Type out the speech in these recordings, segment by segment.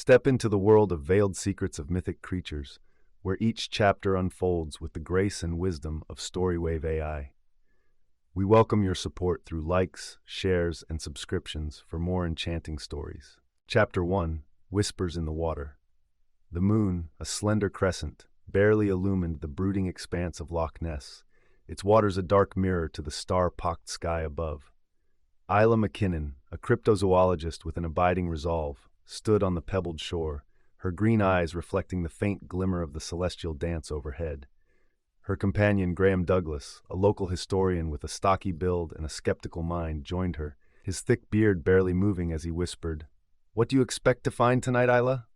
Step into the world of veiled secrets of mythic creatures, where each chapter unfolds with the grace and wisdom of StoryWave.ai. We welcome your support through likes, shares, and subscriptions for more enchanting stories. Chapter 1: Whispers in the Water. The moon, a slender crescent, barely illumined the brooding expanse of Loch Ness, its waters a dark mirror to the star-pocked sky above. Isla MacKinnon, a cryptozoologist with an abiding resolve, stood on the pebbled shore, her green eyes reflecting the faint glimmer of the celestial dance overhead. Her companion, Graham Douglas, a local historian with a stocky build and a skeptical mind, joined her, his thick beard barely moving as he whispered, "What do you expect to find tonight, Isla?"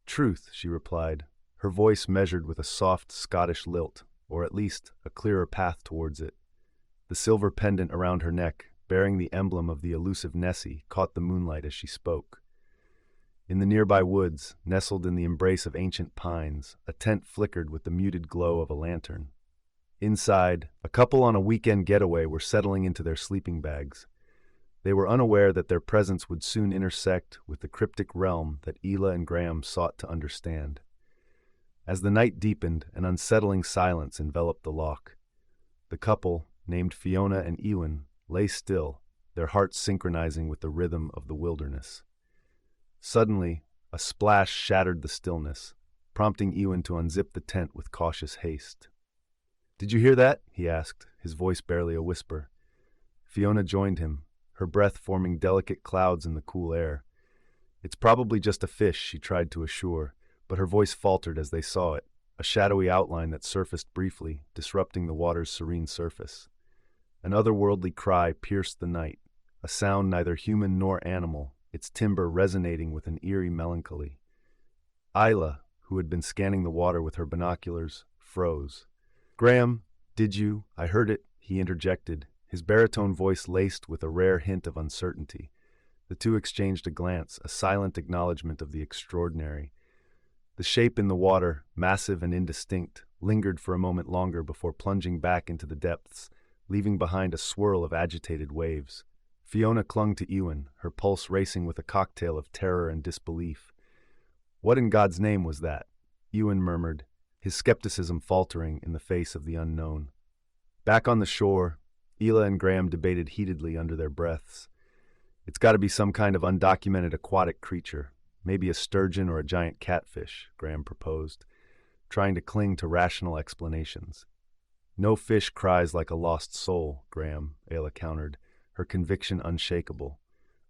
"Truth," she replied, her voice measured with a soft Scottish lilt, or at least a clearer path towards it. The silver pendant around her neck, bearing the emblem of the elusive Nessie, caught the moonlight as she spoke. In the nearby woods, nestled in the embrace of ancient pines, a tent flickered with the muted glow of a lantern. Inside, a couple on a weekend getaway were settling into their sleeping bags. They were unaware that their presence would soon intersect with the cryptic realm that Isla and Graham sought to understand. As the night deepened, an unsettling silence enveloped the loch. The couple, named Fiona and Ewan, lay still, their hearts synchronizing with the rhythm of the wilderness. Suddenly, a splash shattered the stillness, prompting Ewan to unzip the tent with cautious haste. "Did you hear that?" he asked, his voice barely a whisper. Fiona joined him, her breath forming delicate clouds in the cool air. "It's probably just a fish," she tried to assure, but her voice faltered as they saw it, a shadowy outline that surfaced briefly, disrupting the water's serene surface. An otherworldly cry pierced the night, a sound neither human nor animal, its timbre resonating with an eerie melancholy. Isla, who had been scanning the water with her binoculars, froze. "Graham, did you? I heard it," he interjected, his baritone voice laced with a rare hint of uncertainty. The two exchanged a glance, a silent acknowledgement of the extraordinary. The shape in the water, massive and indistinct, lingered for a moment longer before plunging back into the depths, leaving behind a swirl of agitated waves. Fiona clung to Ewan, her pulse racing with a cocktail of terror and disbelief. "What in God's name was that?" Ewan murmured, his skepticism faltering in the face of the unknown. Back on the shore, Isla and Graham debated heatedly under their breaths. "It's got to be some kind of undocumented aquatic creature, maybe a sturgeon or a giant catfish," Graham proposed, trying to cling to rational explanations. "No fish cries like a lost soul, Graham," Isla countered, her conviction unshakable.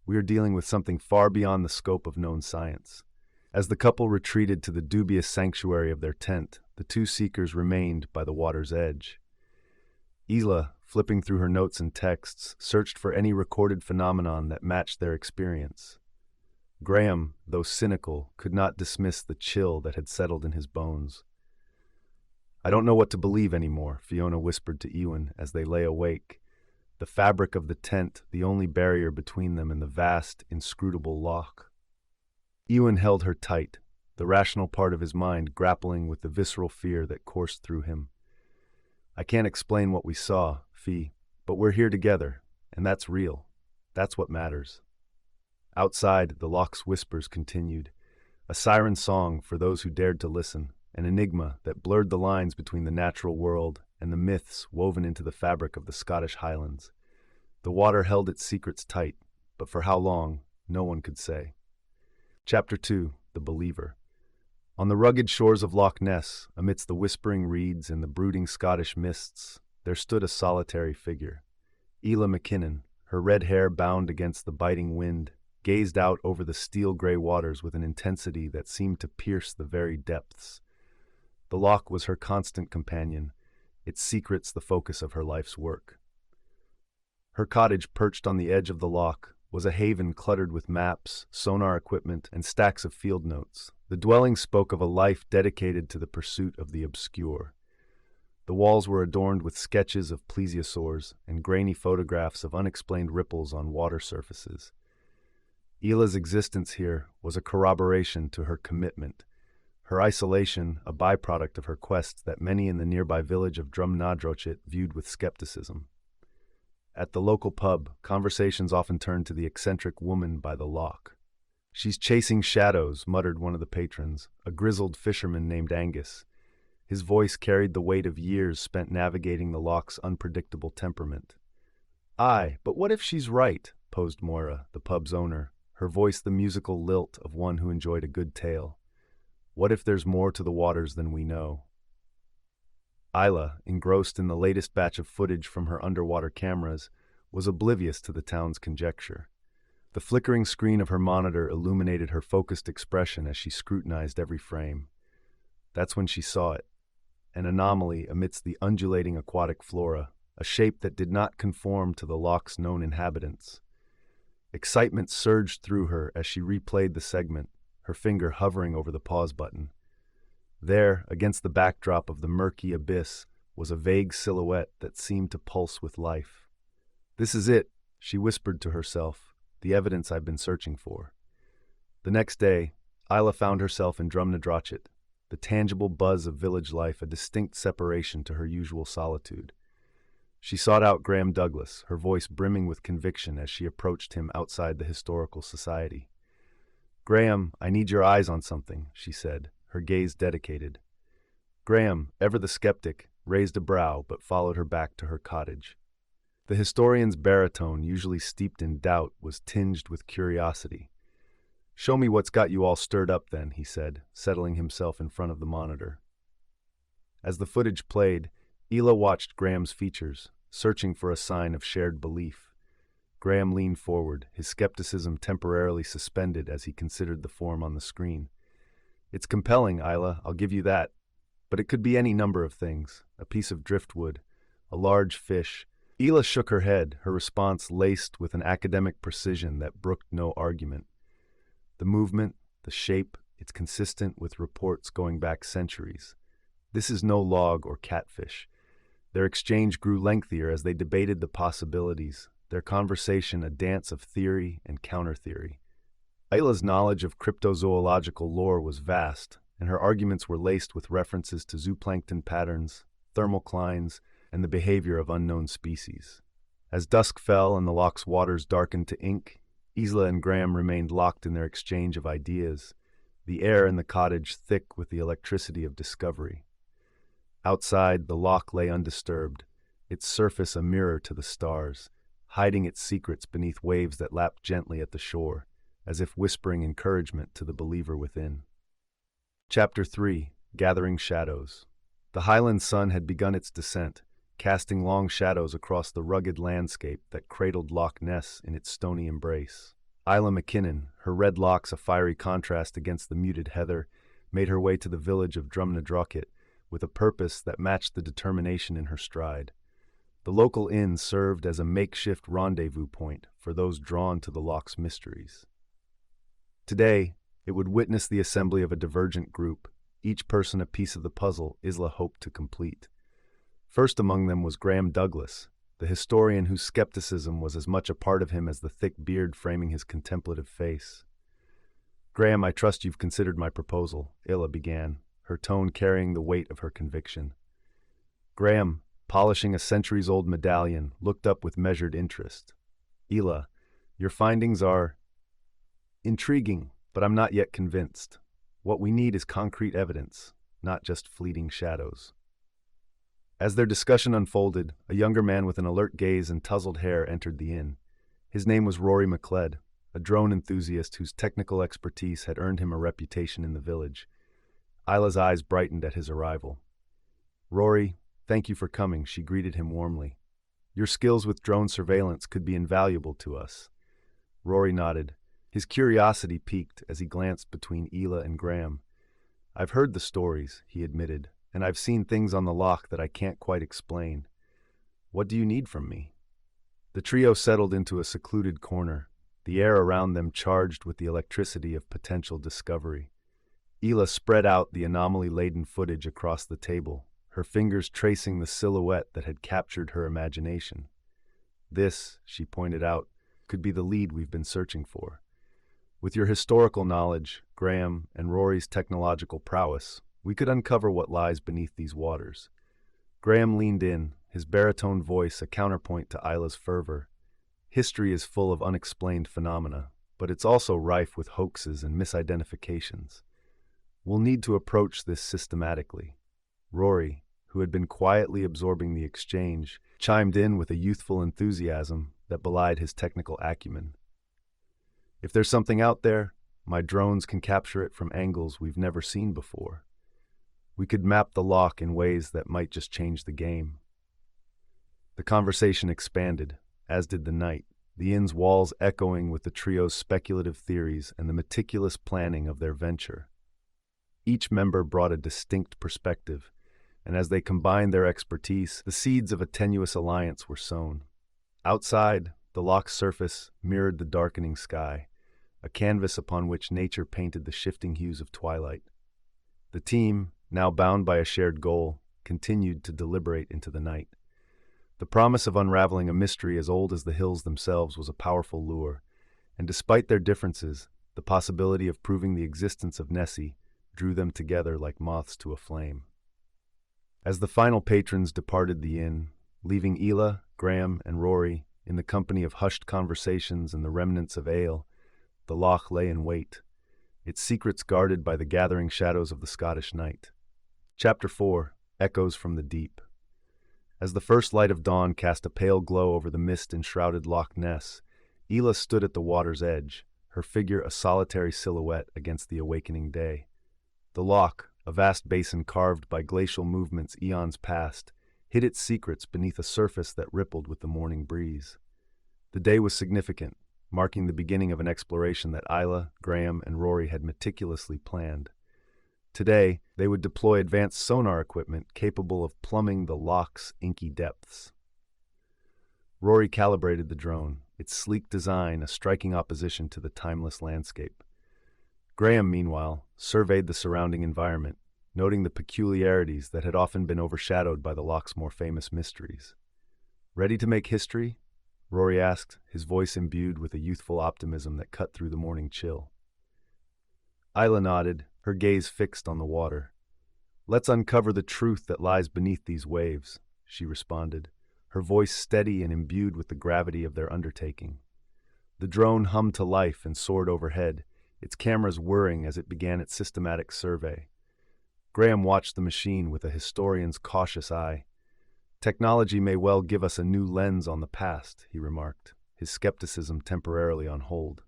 "We are dealing with something far beyond the scope of known science." As the couple retreated to the dubious sanctuary of their tent, the two seekers remained by the water's edge. Isla, flipping through her notes and texts, searched for any recorded phenomenon that matched their experience. Graham, though cynical, could not dismiss the chill that had settled in his bones. "I don't know what to believe anymore," Fiona whispered to Ewan as they lay awake, the fabric of the tent the only barrier between them and the vast, inscrutable loch. Ewan held her tight, the rational part of his mind grappling with the visceral fear that coursed through him. "I can't explain what we saw, Fi, but we're here together, and that's real. That's what matters." Outside, the loch's whispers continued, a siren song for those who dared to listen, an enigma that blurred the lines between the natural world and the myths woven into the fabric of the Scottish Highlands. The water held its secrets tight, but for how long, no one could say. Chapter 2: The Believer. On the rugged shores of Loch Ness, amidst the whispering reeds and the brooding Scottish mists, there stood a solitary figure. Isla MacKinnon, her red hair bound against the biting wind, gazed out over the steel-gray waters with an intensity that seemed to pierce the very depths. The loch was her constant companion, its secrets the focus of her life's work. Her cottage, perched on the edge of the loch, was a haven cluttered with maps, sonar equipment, and stacks of field notes. The dwelling spoke of a life dedicated to the pursuit of the obscure. The walls were adorned with sketches of plesiosaurs and grainy photographs of unexplained ripples on water surfaces. Isla's existence here was a corroboration to her commitment, her isolation a byproduct of her quest that many in the nearby village of Drumnadrochit viewed with skepticism. At the local pub, conversations often turned to the eccentric woman by the loch. "She's chasing shadows," muttered one of the patrons, a grizzled fisherman named Angus. His voice carried the weight of years spent navigating the loch's unpredictable temperament. "Aye, but what if she's right?" posed Moira, the pub's owner, her voice the musical lilt of one who enjoyed a good tale. "What if there's more to the waters than we know?" Isla, engrossed in the latest batch of footage from her underwater cameras, was oblivious to the town's conjecture. The flickering screen of her monitor illuminated her focused expression as she scrutinized every frame. That's when she saw it, an anomaly amidst the undulating aquatic flora, a shape that did not conform to the loch's known inhabitants. Excitement surged through her as she replayed the segment, her finger hovering over the pause button. There, against the backdrop of the murky abyss, was a vague silhouette that seemed to pulse with life. "This is it," she whispered to herself, "the evidence I've been searching for." The next day, Isla found herself in Drumnadrochit, the tangible buzz of village life a distinct separation to her usual solitude. She sought out Graham Douglas, her voice brimming with conviction as she approached him outside the Historical Society. "Graham, I need your eyes on something," she said, her gaze dedicated. Graham, ever the skeptic, raised a brow but followed her back to her cottage. The historian's baritone, usually steeped in doubt, was tinged with curiosity. "Show me what's got you all stirred up then," he said, settling himself in front of the monitor. As the footage played, Isla watched Graham's features, searching for a sign of shared belief. Graham leaned forward, his skepticism temporarily suspended as he considered the form on the screen. "It's compelling, Isla, I'll give you that. But it could be any number of things. A piece of driftwood, a large fish." Isla shook her head, her response laced with an academic precision that brooked no argument. "The movement, the shape, it's consistent with reports going back centuries. This is no log or catfish." Their exchange grew lengthier as they debated the possibilities, their conversation a dance of theory and counter-theory. Isla's knowledge of cryptozoological lore was vast, and her arguments were laced with references to zooplankton patterns, thermoclines, and the behavior of unknown species. As dusk fell and the loch's waters darkened to ink, Isla and Graham remained locked in their exchange of ideas, the air in the cottage thick with the electricity of discovery. Outside, the loch lay undisturbed, its surface a mirror to the stars, hiding its secrets beneath waves that lapped gently at the shore, as if whispering encouragement to the believer within. Chapter 3: Gathering Shadows. The Highland sun had begun its descent, casting long shadows across the rugged landscape that cradled Loch Ness in its stony embrace. Isla MacKinnon, her red locks a fiery contrast against the muted heather, made her way to the village of Drumnadrochit with a purpose that matched the determination in her stride. The local inn served as a makeshift rendezvous point for those drawn to the loch's mysteries. Today, it would witness the assembly of a divergent group, each person a piece of the puzzle Isla hoped to complete. First among them was Graham Douglas, the historian whose skepticism was as much a part of him as the thick beard framing his contemplative face. "Graham, I trust you've considered my proposal," Isla began, her tone carrying the weight of her conviction. Graham, polishing a centuries-old medallion, looked up with measured interest. "Isla, your findings are intriguing, but I'm not yet convinced. What we need is concrete evidence, not just fleeting shadows." As their discussion unfolded, a younger man with an alert gaze and tousled hair entered the inn. His name was Rory MacLeod, a drone enthusiast whose technical expertise had earned him a reputation in the village. Isla's eyes brightened at his arrival. "Rory, thank you for coming," she greeted him warmly. "Your skills with drone surveillance could be invaluable to us." Rory nodded. His curiosity piqued as he glanced between Isla and Graham. "I've heard the stories," he admitted, "and I've seen things on the loch that I can't quite explain. What do you need from me?" The trio settled into a secluded corner, the air around them charged with the electricity of potential discovery. Isla spread out the anomaly-laden footage across the table, her fingers tracing the silhouette that had captured her imagination. "This," she pointed out, "could be the lead we've been searching for. With your historical knowledge, Graham, and Rory's technological prowess, we could uncover what lies beneath these waters." Graham leaned in, his baritone voice a counterpoint to Isla's fervor. "History is full of unexplained phenomena. but it's also rife with hoaxes and misidentifications. We'll need to approach this systematically. Rory, who had been quietly absorbing the exchange, chimed in with a youthful enthusiasm that belied his technical acumen. If there's something out there, my drones can capture it from angles we've never seen before. We could map the loch in ways that might just change the game. The conversation expanded, as did the night, the inn's walls echoing with the trio's speculative theories and the meticulous planning of their venture. Each member brought a distinct perspective, and as they combined their expertise, the seeds of a tenuous alliance were sown. Outside, the loch's surface mirrored the darkening sky, a canvas upon which nature painted the shifting hues of twilight. The team, now bound by a shared goal, continued to deliberate into the night. The promise of unraveling a mystery as old as the hills themselves was a powerful lure, and despite their differences, the possibility of proving the existence of Nessie drew them together like moths to a flame. As the final patrons departed the inn, leaving Isla, Graham, and Rory in the company of hushed conversations and the remnants of ale, the loch lay in wait, its secrets guarded by the gathering shadows of the Scottish night. Chapter 4: Echoes from the Deep. As the first light of dawn cast a pale glow over the mist-enshrouded Loch Ness, Isla stood at the water's edge, her figure a solitary silhouette against the awakening day. The loch, a vast basin carved by glacial movements eons past, hid its secrets beneath a surface that rippled with the morning breeze. The day was significant, marking the beginning of an exploration that Isla, Graham, and Rory had meticulously planned. Today, they would deploy advanced sonar equipment capable of plumbing the loch's inky depths. Rory calibrated the drone, its sleek design a striking opposition to the timeless landscape. Graham, meanwhile, surveyed the surrounding environment, noting the peculiarities that had often been overshadowed by the loch's more famous mysteries. "Ready to make history?" Rory asked, his voice imbued with a youthful optimism that cut through the morning chill. Isla nodded, her gaze fixed on the water. "Let's uncover the truth that lies beneath these waves," she responded, her voice steady and imbued with the gravity of their undertaking. The drone hummed to life and soared overhead, its cameras whirring as it began its systematic survey. Graham watched the machine with a historian's cautious eye. "Technology may well give us a new lens on the past," he remarked, his skepticism temporarily on hold.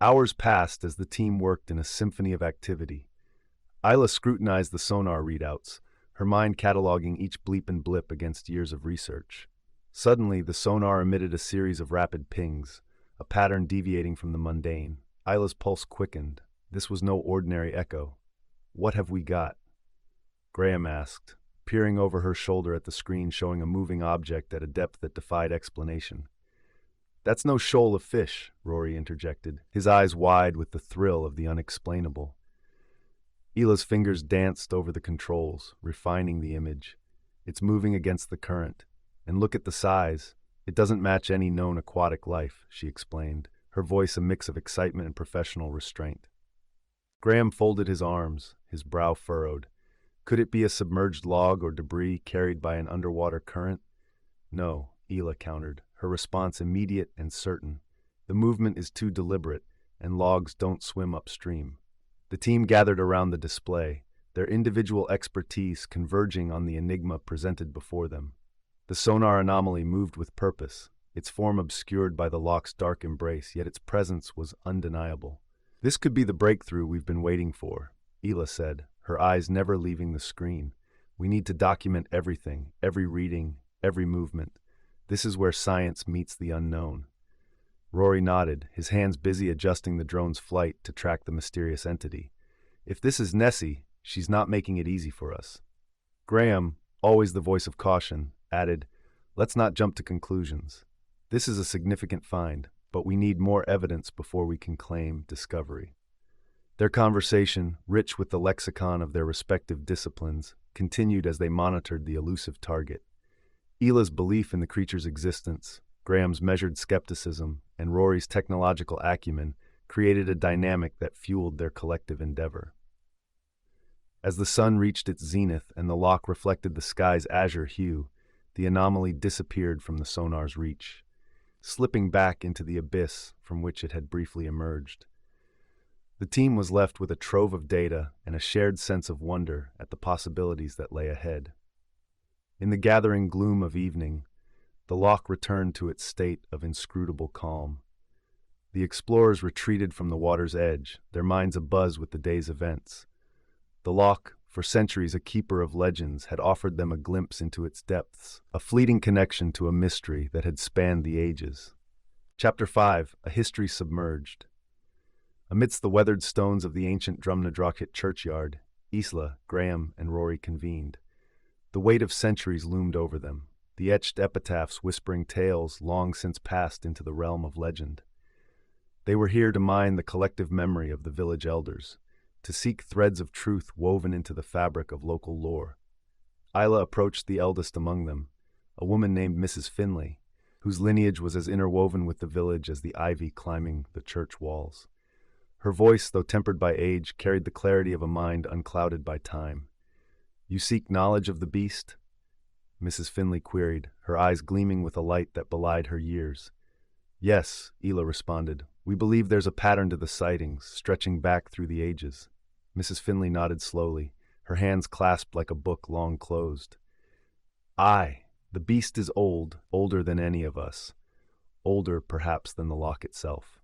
Hours passed as the team worked in a symphony of activity. Isla scrutinized the sonar readouts, her mind cataloging each bleep and blip against years of research. Suddenly, the sonar emitted a series of rapid pings, a pattern deviating from the mundane. Isla's pulse quickened. This was no ordinary echo. "What have we got?" Graham asked, peering over her shoulder at the screen showing a moving object at a depth that defied explanation. "That's no shoal of fish," Rory interjected, his eyes wide with the thrill of the unexplainable. Isla's fingers danced over the controls, refining the image. "It's moving against the current. And look at the size. It doesn't match any known aquatic life," she explained, her voice a mix of excitement and professional restraint. Graham folded his arms, his brow furrowed. Could it be a submerged log or debris carried by an underwater current? "No," Isla countered, her response immediate and certain. "The movement is too deliberate, and logs don't swim upstream." The team gathered around the display, their individual expertise converging on the enigma presented before them. The sonar anomaly moved with purpose, its form obscured by the loch's dark embrace, yet its presence was undeniable. "This could be the breakthrough we've been waiting for," Isla said, her eyes never leaving the screen. "We need to document everything, every reading, every movement. This is where science meets the unknown." Rory nodded, his hands busy adjusting the drone's flight to track the mysterious entity. "If this is Nessie, she's not making it easy for us." Graham, always the voice of caution, added, "Let's not jump to conclusions. This is a significant find, but we need more evidence before we can claim discovery." Their conversation, rich with the lexicon of their respective disciplines, continued as they monitored the elusive target. Isla's belief in the creature's existence, Graham's measured skepticism, and Rory's technological acumen created a dynamic that fueled their collective endeavor. As the sun reached its zenith and the loch reflected the sky's azure hue, the anomaly disappeared from the sonar's reach. slipping back into the abyss from which it had briefly emerged. The team was left with a trove of data and a shared sense of wonder at the possibilities that lay ahead. In the gathering gloom of evening, the loch returned to its state of inscrutable calm. The explorers retreated from the water's edge, their minds abuzz with the day's events. The loch, for centuries a keeper of legends, had offered them a glimpse into its depths, a fleeting connection to a mystery that had spanned the ages. Chapter 5: A History Submerged. Amidst the weathered stones of the ancient Drumnadrochit churchyard, Isla, Graham, and Rory convened. The weight of centuries loomed over them, the etched epitaphs whispering tales long since passed into the realm of legend. They were here to mine the collective memory of the village elders, to seek threads of truth woven into the fabric of local lore. Isla approached the eldest among them, a woman named Mrs. Finley, whose lineage was as interwoven with the village as the ivy climbing the church walls. Her voice, though tempered by age, carried the clarity of a mind unclouded by time. "You seek knowledge of the beast?" Mrs. Finley queried, her eyes gleaming with a light that belied her years. "Yes," Isla responded. "We believe there's a pattern to the sightings, stretching back through the ages." Mrs. Finley nodded slowly, her hands clasped like a book long closed. "Aye, the beast is old, older than any of us, older perhaps than the loch itself.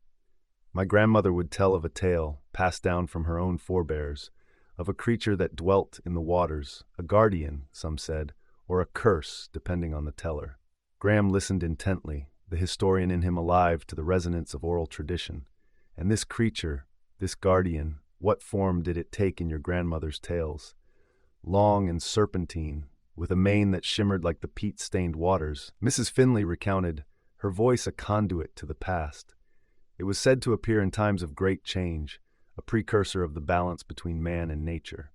My grandmother would tell of a tale, passed down from her own forebears, of a creature that dwelt in the waters, a guardian, some said, or a curse, depending on the teller." Graham listened intently, the historian in him alive to the resonance of oral tradition. "And this creature, this guardian, what form did it take in your grandmother's tales? Long and serpentine, with a mane that shimmered like the peat-stained waters," Mrs. Finley recounted, her voice a conduit to the past. "It was said to appear in times of great change, a precursor of the balance between man and nature."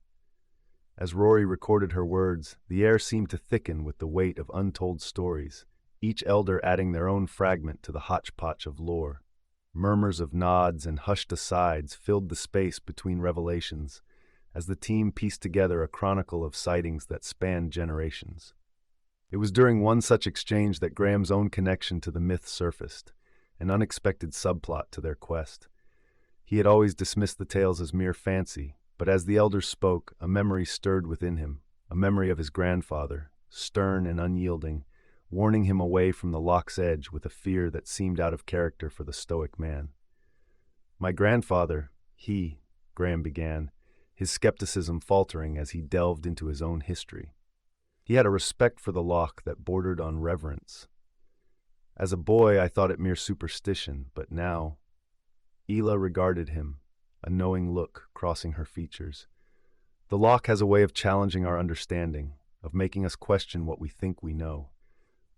As Rory recorded her words, the air seemed to thicken with the weight of untold stories, each elder adding their own fragment to the hodgepodge of lore. Murmurs of nods and hushed asides filled the space between revelations, as the team pieced together a chronicle of sightings that spanned generations. It was during one such exchange that Graham's own connection to the myth surfaced, an unexpected subplot to their quest. He had always dismissed the tales as mere fancy, but as the elders spoke, a memory stirred within him, a memory of his grandfather, stern and unyielding, warning him away from the loch's edge with a fear that seemed out of character for the stoic man. "My grandfather, Graham began, his skepticism faltering as he delved into his own history. He had a respect for the loch that bordered on reverence. As a boy, I thought it mere superstition, but now—" Isla regarded him, a knowing look crossing her features. "The loch has a way of challenging our understanding, of making us question what we think we know."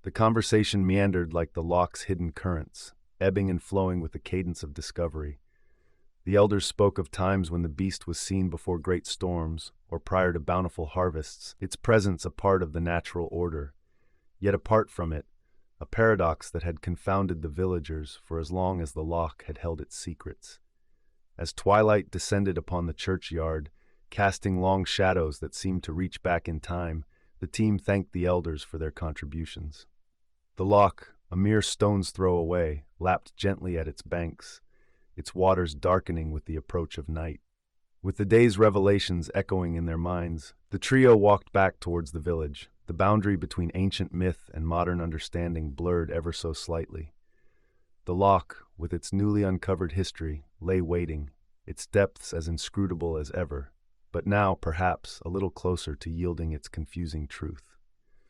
The conversation meandered like the loch's hidden currents, ebbing and flowing with the cadence of discovery. The elders spoke of times when the beast was seen before great storms, or prior to bountiful harvests, its presence a part of the natural order. Yet apart from it, a paradox that had confounded the villagers for as long as the loch had held its secrets. As twilight descended upon the churchyard, casting long shadows that seemed to reach back in time, the team thanked the elders for their contributions. The loch, a mere stone's throw away, lapped gently at its banks, its waters darkening with the approach of night. With the day's revelations echoing in their minds, the trio walked back towards the village, the boundary between ancient myth and modern understanding blurred ever so slightly. The loch, with its newly uncovered history, lay waiting, its depths as inscrutable as ever, but now, perhaps, a little closer to yielding its confusing truth.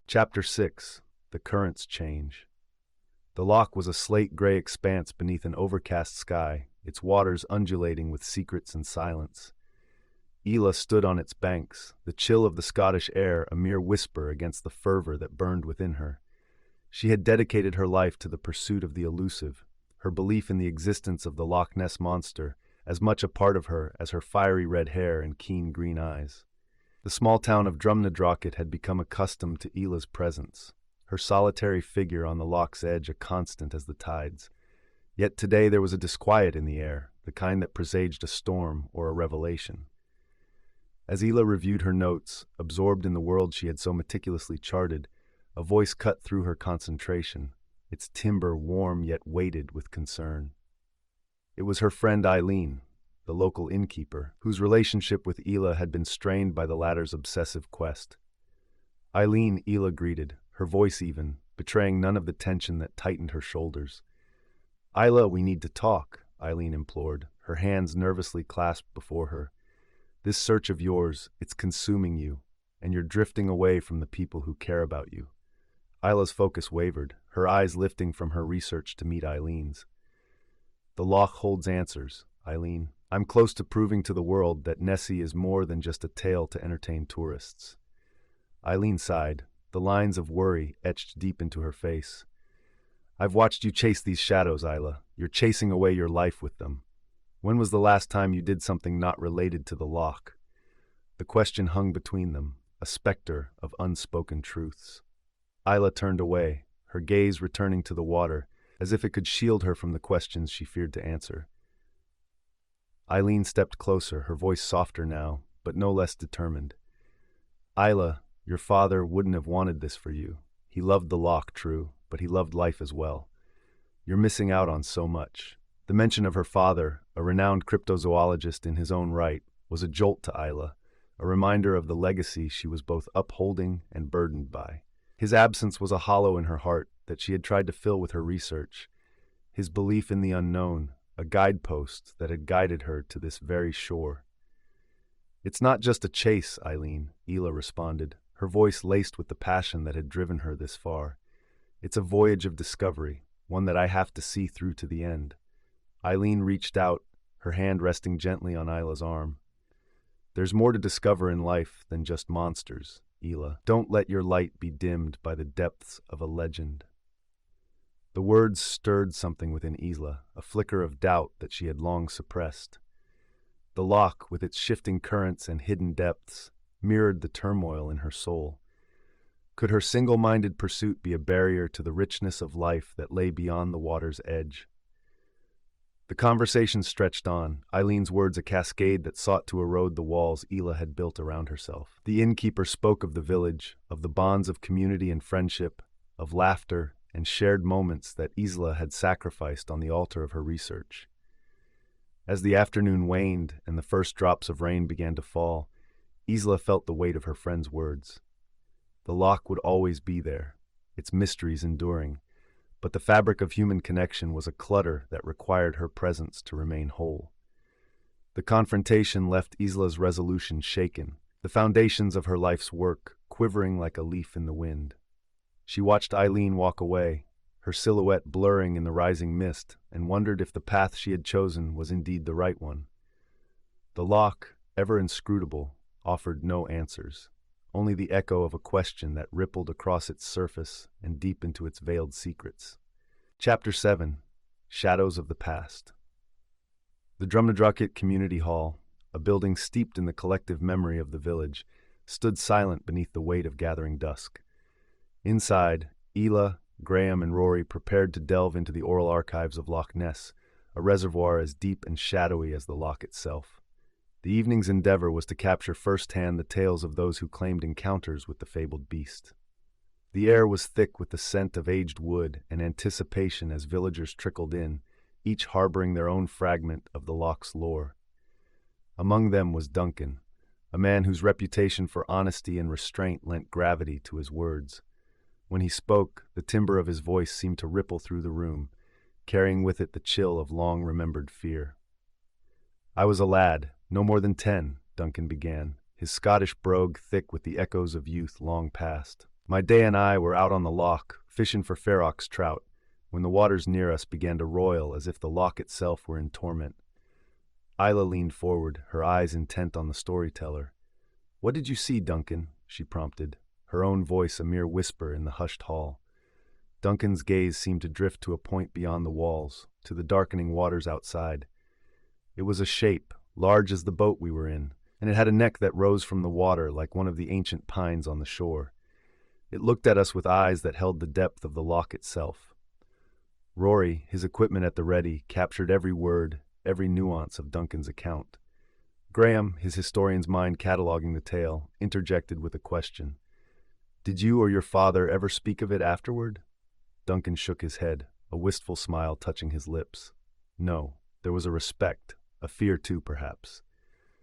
Chapter 6: The Currents Change. The loch was a slate-gray expanse beneath an overcast sky, its waters undulating with secrets and silence. Isla stood on its banks, the chill of the Scottish air a mere whisper against the fervor that burned within her. She had dedicated her life to the pursuit of the elusive, her belief in the existence of the Loch Ness monster as much a part of her as her fiery red hair and keen green eyes. The small town of Drumnadrochit had become accustomed to Isla's presence, her solitary figure on the loch's edge a constant as the tides. Yet today there was a disquiet in the air, the kind that presaged a storm or a revelation. As Isla reviewed her notes, absorbed in the world she had so meticulously charted, a voice cut through her concentration, its timber warm yet weighted with concern. It was her friend Eileen, the local innkeeper, whose relationship with Isla had been strained by the latter's obsessive quest. Eileen, Isla greeted, her voice even, betraying none of the tension that tightened her shoulders. "Isla, we need to talk," Eileen implored, her hands nervously clasped before her. "This search of yours, it's consuming you, and you're drifting away from the people who care about you." Isla's focus wavered, her eyes lifting from her research to meet Eileen's. "The loch holds answers, Eileen. I'm close to proving to the world that Nessie is more than just a tale to entertain tourists." Eileen sighed, the lines of worry etched deep into her face. "I've watched you chase these shadows, Isla. You're chasing away your life with them. When was the last time you did something not related to the loch?" The question hung between them, a specter of unspoken truths. Isla turned away, her gaze returning to the water, as if it could shield her from the questions she feared to answer. Eileen stepped closer, her voice softer now, but no less determined. "Isla, your father wouldn't have wanted this for you. He loved the loch, true, but he loved life as well. You're missing out on so much." The mention of her father, a renowned cryptozoologist in his own right, was a jolt to Isla, a reminder of the legacy she was both upholding and burdened by. His absence was a hollow in her heart that she had tried to fill with her research. His belief in the unknown, a guidepost that had guided her to this very shore. "It's not just a chase, Eileen," Isla responded, her voice laced with the passion that had driven her this far. "It's a voyage of discovery, one that I have to see through to the end." Eileen reached out, her hand resting gently on Isla's arm. "There's more to discover in life than just monsters, Isla. Don't let your light be dimmed by the depths of a legend." The words stirred something within Isla, a flicker of doubt that she had long suppressed. The loch, with its shifting currents and hidden depths, mirrored the turmoil in her soul. Could her single-minded pursuit be a barrier to the richness of life that lay beyond the water's edge? The conversation stretched on, Eileen's words a cascade that sought to erode the walls Isla had built around herself. The innkeeper spoke of the village, of the bonds of community and friendship, of laughter and shared moments that Isla had sacrificed on the altar of her research. As the afternoon waned and the first drops of rain began to fall, Isla felt the weight of her friend's words. The loch would always be there, its mysteries enduring, but the fabric of human connection was a clutter that required her presence to remain whole. The confrontation left Isla's resolution shaken, the foundations of her life's work quivering like a leaf in the wind. She watched Eileen walk away, her silhouette blurring in the rising mist, and wondered if the path she had chosen was indeed the right one. The loch, ever inscrutable, offered no answers, only the echo of a question that rippled across its surface and deep into its veiled secrets. Chapter 7. Shadows of the Past. The Drumnadrochit Community Hall, a building steeped in the collective memory of the village, stood silent beneath the weight of gathering dusk. Inside, Isla, Graham, and Rory prepared to delve into the oral archives of Loch Ness, a reservoir as deep and shadowy as the loch itself. The evening's endeavor was to capture firsthand the tales of those who claimed encounters with the fabled beast. The air was thick with the scent of aged wood and anticipation as villagers trickled in, each harboring their own fragment of the loch's lore. Among them was Duncan, a man whose reputation for honesty and restraint lent gravity to his words. When he spoke, the timbre of his voice seemed to ripple through the room, carrying with it the chill of long-remembered fear. "I was a lad, no more than 10, Duncan began, his Scottish brogue thick with the echoes of youth long past. "My day and I were out on the loch, fishing for ferox trout, when the waters near us began to roil as if the loch itself were in torment." Isla leaned forward, her eyes intent on the storyteller. "What did you see, Duncan?" she prompted, her own voice a mere whisper in the hushed hall. Duncan's gaze seemed to drift to a point beyond the walls, to the darkening waters outside. It was a shape, large as the boat we were in, and it had a neck that rose from the water like one of the ancient pines on the shore. It looked at us with eyes that held the depth of the loch itself. Rory, his equipment at the ready, captured every word, every nuance of Duncan's account. Graham, his historian's mind cataloging the tale, interjected with a question. "Did you or your father ever speak of it afterward?" Duncan shook his head, a wistful smile touching his lips. No, there was a respect, a fear too, perhaps.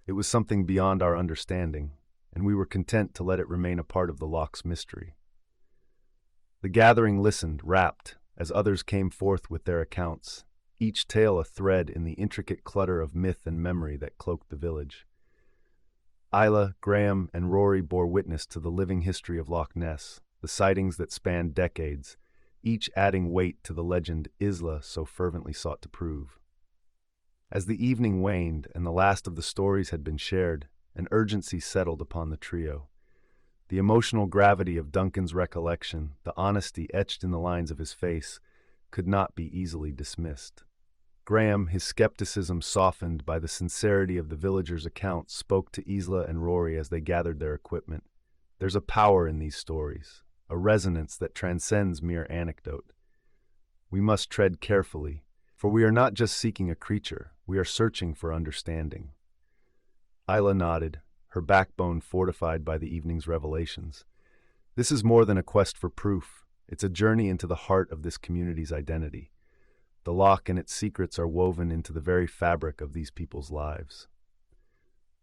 It was something beyond our understanding, and we were content to let it remain a part of the loch's mystery. The gathering listened, rapt, as others came forth with their accounts, each tale a thread in the intricate clutter of myth and memory that cloaked the village. Isla, Graham, and Rory bore witness to the living history of Loch Ness, the sightings that spanned decades, each adding weight to the legend Isla so fervently sought to prove. As the evening waned and the last of the stories had been shared, an urgency settled upon the trio. The emotional gravity of Duncan's recollection, the honesty etched in the lines of his face, could not be easily dismissed. Graham, his skepticism softened by the sincerity of the villagers' accounts, spoke to Isla and Rory as they gathered their equipment. There's a power in these stories, a resonance that transcends mere anecdote. We must tread carefully, for we are not just seeking a creature, we are searching for understanding. Isla nodded, her backbone fortified by the evening's revelations. This is more than a quest for proof. It's a journey into the heart of this community's identity. The loch and its secrets are woven into the very fabric of these people's lives.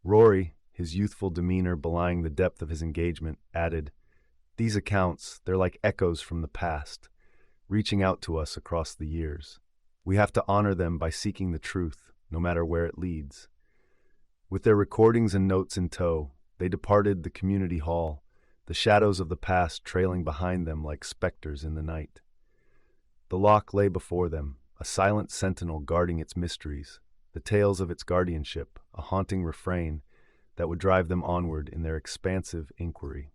Rory, his youthful demeanor belying the depth of his engagement, added, "These accounts, they're like echoes from the past, reaching out to us across the years. We have to honor them by seeking the truth, no matter where it leads." With their recordings and notes in tow, they departed the community hall, the shadows of the past trailing behind them like specters in the night. The loch lay before them, a silent sentinel guarding its mysteries, the tales of its guardianship, a haunting refrain that would drive them onward in their expansive inquiry.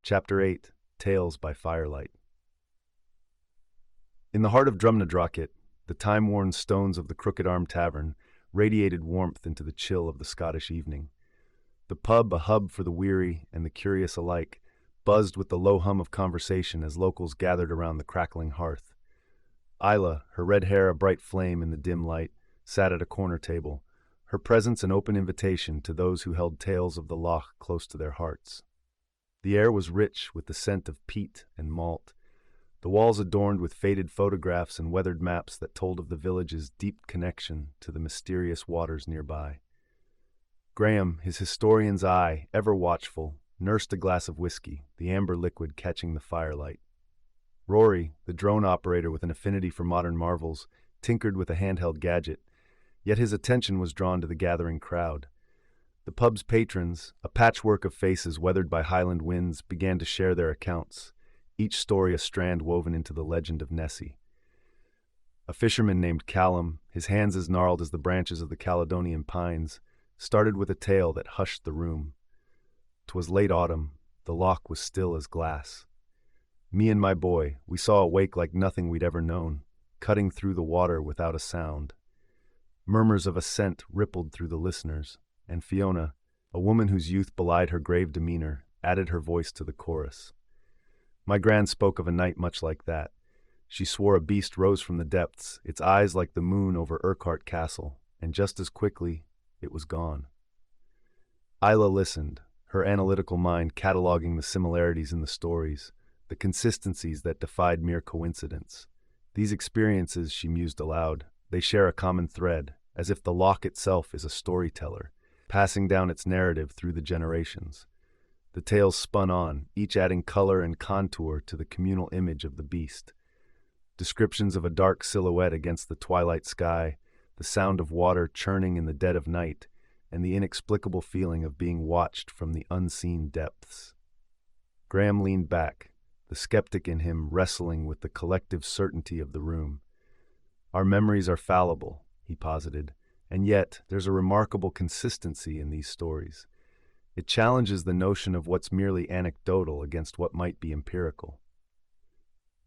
Chapter 8, Tales by Firelight. In the heart of Drumnadrochit, the time-worn stones of the Crooked Arm Tavern radiated warmth into the chill of the Scottish evening. The pub, a hub for the weary and the curious alike, buzzed with the low hum of conversation as locals gathered around the crackling hearth. Isla, her red hair a bright flame in the dim light, sat at a corner table, her presence an open invitation to those who held tales of the loch close to their hearts. The air was rich with the scent of peat and malt, the walls adorned with faded photographs and weathered maps that told of the village's deep connection to the mysterious waters nearby. Graham, his historian's eye, ever watchful, nursed a glass of whiskey, the amber liquid catching the firelight. Rory, the drone operator with an affinity for modern marvels, tinkered with a handheld gadget, yet his attention was drawn to the gathering crowd. The pub's patrons, a patchwork of faces weathered by Highland winds, began to share their accounts, each story a strand woven into the legend of Nessie. A fisherman named Callum, his hands as gnarled as the branches of the Caledonian pines, started with a tale that hushed the room. 'Twas late autumn, the loch was still as glass. Me and my boy, we saw a wake like nothing we'd ever known, cutting through the water without a sound. Murmurs of assent rippled through the listeners, and Fiona, a woman whose youth belied her grave demeanor, added her voice to the chorus. My gran spoke of a night much like that. She swore a beast rose from the depths, its eyes like the moon over Urquhart Castle, and just as quickly, it was gone. Isla listened, her analytical mind cataloging the similarities in the stories, the consistencies that defied mere coincidence. These experiences, she mused aloud, they share a common thread, as if the loch itself is a storyteller, passing down its narrative through the generations. The tales spun on, each adding color and contour to the communal image of the beast. Descriptions of a dark silhouette against the twilight sky, the sound of water churning in the dead of night, and the inexplicable feeling of being watched from the unseen depths. Graham leaned back, the skeptic in him wrestling with the collective certainty of the room. Our memories are fallible, he posited, and yet there's a remarkable consistency in these stories. It challenges the notion of what's merely anecdotal against what might be empirical.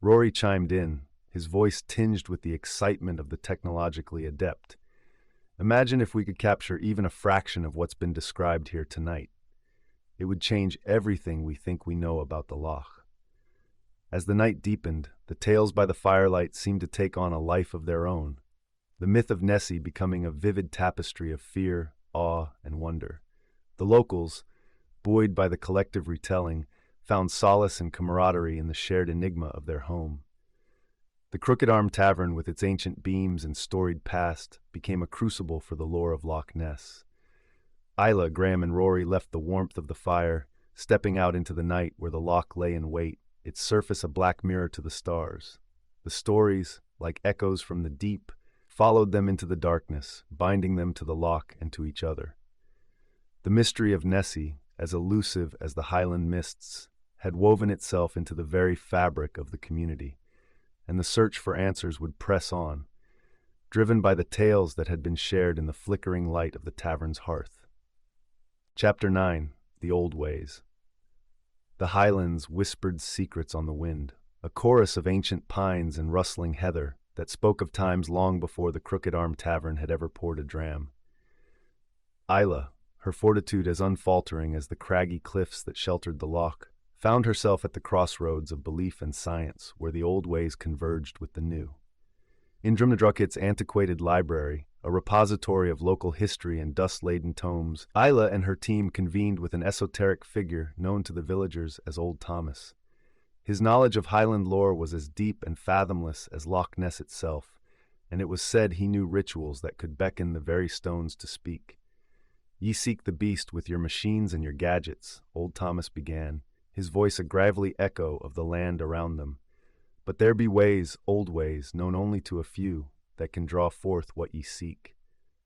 Rory chimed in, his voice tinged with the excitement of the technologically adept. Imagine if we could capture even a fraction of what's been described here tonight. It would change everything we think we know about the loch. As the night deepened, the tales by the firelight seemed to take on a life of their own, the myth of Nessie becoming a vivid tapestry of fear, awe, and wonder. The locals, buoyed by the collective retelling, found solace and camaraderie in the shared enigma of their home. The Crooked Arm Tavern, with its ancient beams and storied past, became a crucible for the lore of Loch Ness. Isla, Graham, and Rory left the warmth of the fire, stepping out into the night where the loch lay in wait, its surface a black mirror to the stars. The stories, like echoes from the deep, followed them into the darkness, binding them to the loch and to each other. The mystery of Nessie, as elusive as the Highland mists, had woven itself into the very fabric of the community, and the search for answers would press on, driven by the tales that had been shared in the flickering light of the tavern's hearth. Chapter 9. The Old Ways. The Highlands whispered secrets on the wind, a chorus of ancient pines and rustling heather that spoke of times long before the Crooked Arm Tavern had ever poured a dram. Isla, her fortitude as unfaltering as the craggy cliffs that sheltered the loch, found herself at the crossroads of belief and science, where the old ways converged with the new. In Drumnadruckit's antiquated library, a repository of local history and dust-laden tomes, Isla and her team convened with an esoteric figure known to the villagers as Old Thomas. His knowledge of Highland lore was as deep and fathomless as Loch Ness itself, and it was said he knew rituals that could beckon the very stones to speak. "Ye seek the beast with your machines and your gadgets," Old Thomas began, his voice a gravelly echo of the land around them. "But there be ways, old ways, known only to a few, that can draw forth what ye seek."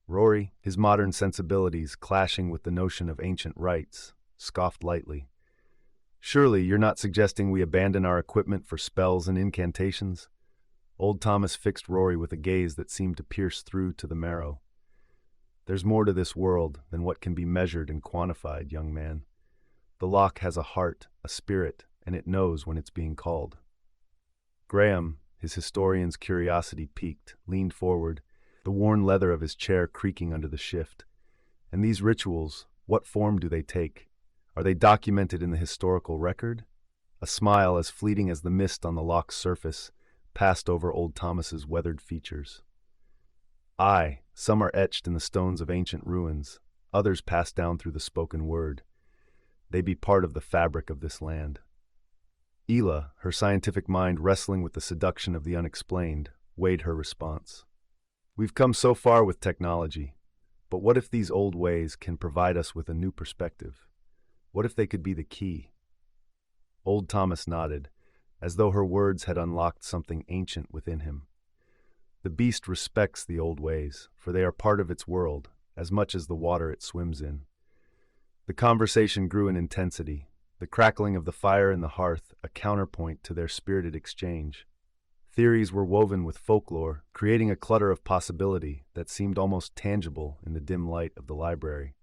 Rory, his modern sensibilities clashing with the notion of ancient rites, scoffed lightly. "Surely you're not suggesting we abandon our equipment for spells and incantations?" Old Thomas fixed Rory with a gaze that seemed to pierce through to the marrow. "There's more to this world than what can be measured and quantified, young man. The loch has a heart, a spirit, and it knows when it's being called." Graham, his historian's curiosity piqued, leaned forward, the worn leather of his chair creaking under the shift. "And these rituals, what form do they take? Are they documented in the historical record?" A smile as fleeting as the mist on the loch's surface passed over Old Thomas's weathered features. "Aye, some are etched in the stones of ancient ruins, others passed down through the spoken word. They be part of the fabric of this land." Isla, her scientific mind wrestling with the seduction of the unexplained, weighed her response. "We've come so far with technology, but what if these old ways can provide us with a new perspective? What if they could be the key?" Old Thomas nodded, as though her words had unlocked something ancient within him. "The beast respects the old ways, for they are part of its world, as much as the water it swims in." The conversation grew in intensity, the crackling of the fire in the hearth a counterpoint to their spirited exchange. Theories were woven with folklore, creating a clutter of possibility that seemed almost tangible in the dim light of the library.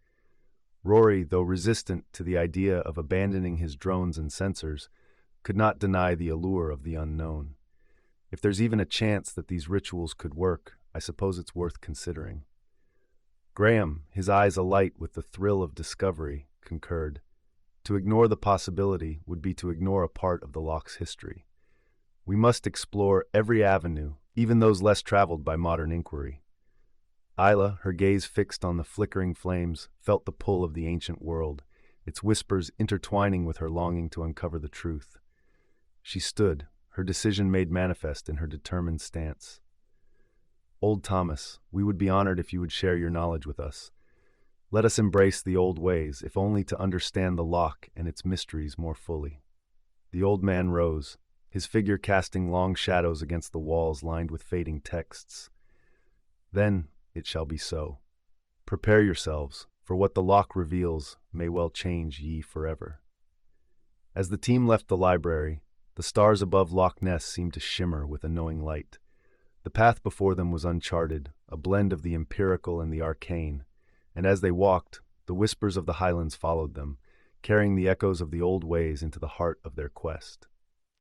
Rory, though resistant to the idea of abandoning his drones and sensors, could not deny the allure of the unknown. If there's even a chance that these rituals could work, I suppose it's worth considering. Graham, his eyes alight with the thrill of discovery, concurred. To ignore the possibility would be to ignore a part of the loch's history. We must explore every avenue, even those less traveled by modern inquiry. Isla, her gaze fixed on the flickering flames, felt the pull of the ancient world, its whispers intertwining with her longing to uncover the truth. She stood, her decision made manifest in her determined stance. "Old Thomas, we would be honored if you would share your knowledge with us. Let us embrace the old ways, if only to understand the loch and its mysteries more fully." The old man rose, his figure casting long shadows against the walls lined with fading texts. "Then it shall be so. Prepare yourselves, for what the loch reveals may well change ye forever." As the team left the library, the stars above Loch Ness seemed to shimmer with a knowing light. The path before them was uncharted, a blend of the empirical and the arcane, and as they walked, the whispers of the Highlands followed them, carrying the echoes of the old ways into the heart of their quest.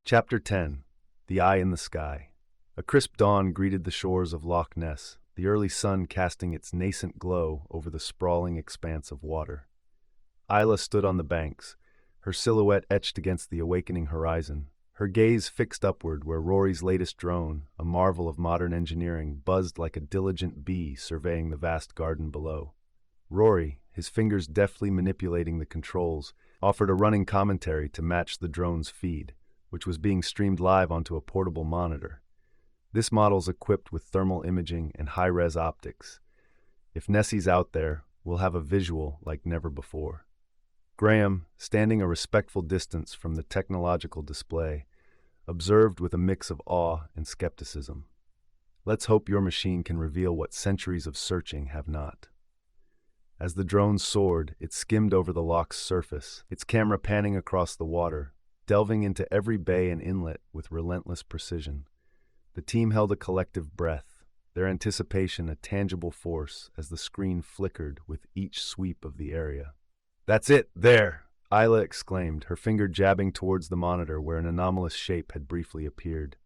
Chapter 10. The Eye in the Sky. A crisp dawn greeted the shores of Loch Ness, the early sun casting its nascent glow over the sprawling expanse of water. Isla stood on the banks, her silhouette etched against the awakening horizon, her gaze fixed upward where Rory's latest drone, a marvel of modern engineering, buzzed like a diligent bee surveying the vast garden below. Rory, his fingers deftly manipulating the controls, offered a running commentary to match the drone's feed, which was being streamed live onto a portable monitor. This model's equipped with thermal imaging and high-res optics. If Nessie's out there, we'll have a visual like never before. Graham, standing a respectful distance from the technological display, observed with a mix of awe and skepticism. Let's hope your machine can reveal what centuries of searching have not. As the drone soared, it skimmed over the loch's surface, its camera panning across the water, delving into every bay and inlet with relentless precision. The team held a collective breath, their anticipation a tangible force as the screen flickered with each sweep of the area. "That's it, there!" Isla exclaimed, her finger jabbing towards the monitor where an anomalous shape had briefly appeared.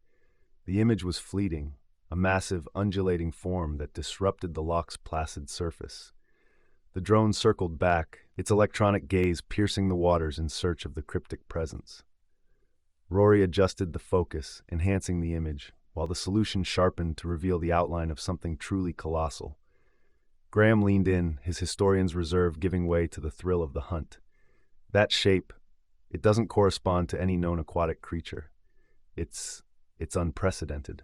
The image was fleeting, a massive, undulating form that disrupted the loch's placid surface. The drone circled back, its electronic gaze piercing the waters in search of the cryptic presence. Rory adjusted the focus, enhancing the image, while the solution sharpened to reveal the outline of something truly colossal. Graham leaned in, his historian's reserve giving way to the thrill of the hunt. That shape, it doesn't correspond to any known aquatic creature. It's unprecedented.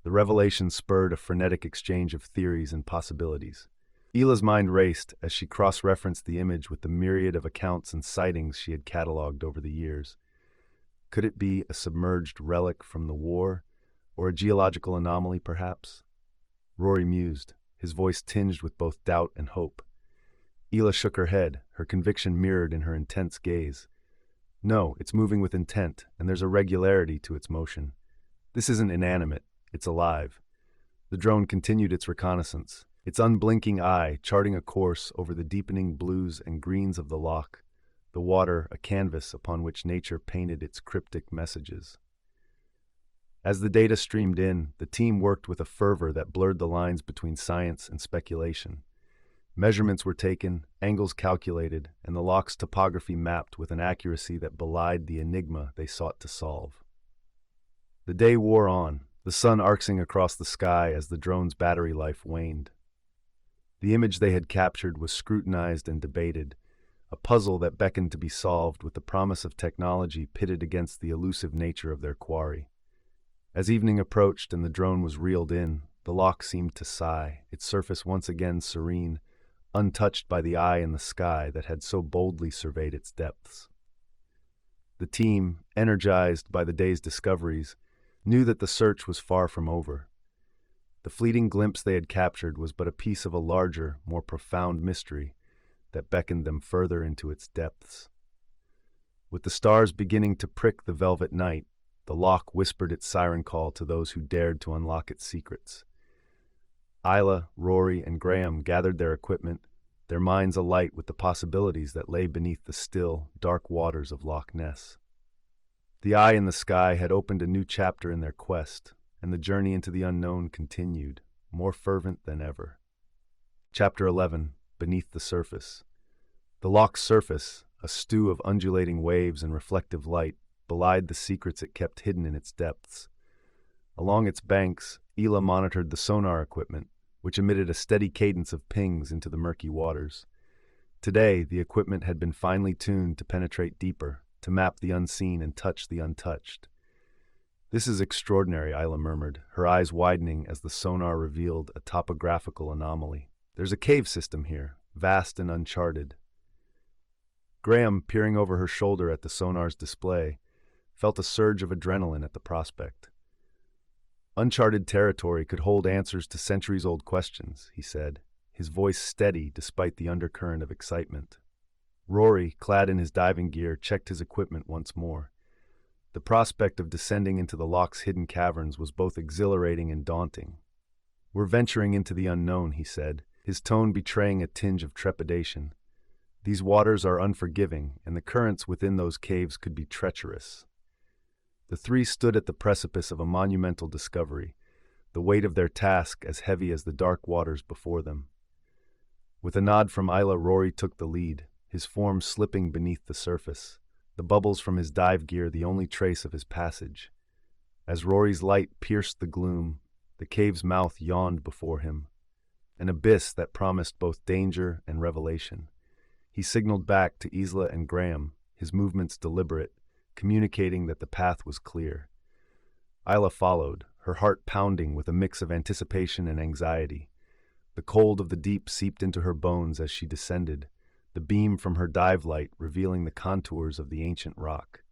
The revelation spurred a frenetic exchange of theories and possibilities. Ila's mind raced as she cross-referenced the image with the myriad of accounts and sightings she had cataloged over the years. Could it be a submerged relic from the war, or a geological anomaly, perhaps? Rory mused, his voice tinged with both doubt and hope. Ila shook her head, her conviction mirrored in her intense gaze. No, it's moving with intent, and there's a regularity to its motion. This isn't inanimate, it's alive. The drone continued its reconnaissance, its unblinking eye charting a course over the deepening blues and greens of the loch, the water a canvas upon which nature painted its cryptic messages. As the data streamed in, the team worked with a fervor that blurred the lines between science and speculation. Measurements were taken, angles calculated, and the loch's topography mapped with an accuracy that belied the enigma they sought to solve. The day wore on, the sun arcing across the sky as the drone's battery life waned. The image they had captured was scrutinized and debated, a puzzle that beckoned to be solved with the promise of technology pitted against the elusive nature of their quarry. As evening approached and the drone was reeled in, the loch seemed to sigh, its surface once again serene, untouched by the eye in the sky that had so boldly surveyed its depths. The team, energized by the day's discoveries, knew that the search was far from over. The fleeting glimpse they had captured was but a piece of a larger, more profound mystery that beckoned them further into its depths. With the stars beginning to prick the velvet night, the loch whispered its siren call to those who dared to unlock its secrets. Isla, Rory, and Graham gathered their equipment, their minds alight with the possibilities that lay beneath the still, dark waters of Loch Ness. The eye in the sky had opened a new chapter in their quest, and the journey into the unknown continued, more fervent than ever. Chapter 11, Beneath the Surface. The loch's surface, a stew of undulating waves and reflective light, belied the secrets it kept hidden in its depths. Along its banks, Ila monitored the sonar equipment, which emitted a steady cadence of pings into the murky waters. Today, the equipment had been finely tuned to penetrate deeper, to map the unseen and touch the untouched. "This is extraordinary," Isla murmured, her eyes widening as the sonar revealed a topographical anomaly. "There's a cave system here, vast and uncharted." Graham, peering over her shoulder at the sonar's display, felt a surge of adrenaline at the prospect. Uncharted territory could hold answers to centuries-old questions, he said, his voice steady despite the undercurrent of excitement. Rory, clad in his diving gear, checked his equipment once more. The prospect of descending into the loch's hidden caverns was both exhilarating and daunting. "We're venturing into the unknown," he said, his tone betraying a tinge of trepidation. "These waters are unforgiving, and the currents within those caves could be treacherous." The three stood at the precipice of a monumental discovery, the weight of their task as heavy as the dark waters before them. With a nod from Isla, Rory took the lead, his form slipping beneath the surface, the bubbles from his dive gear the only trace of his passage. As Rory's light pierced the gloom, the cave's mouth yawned before him, an abyss that promised both danger and revelation. He signaled back to Isla and Graham, his movements deliberate, communicating that the path was clear. Isla followed, her heart pounding with a mix of anticipation and anxiety. The cold of the deep seeped into her bones as she descended, the beam from her dive light revealing the contours of the ancient rock.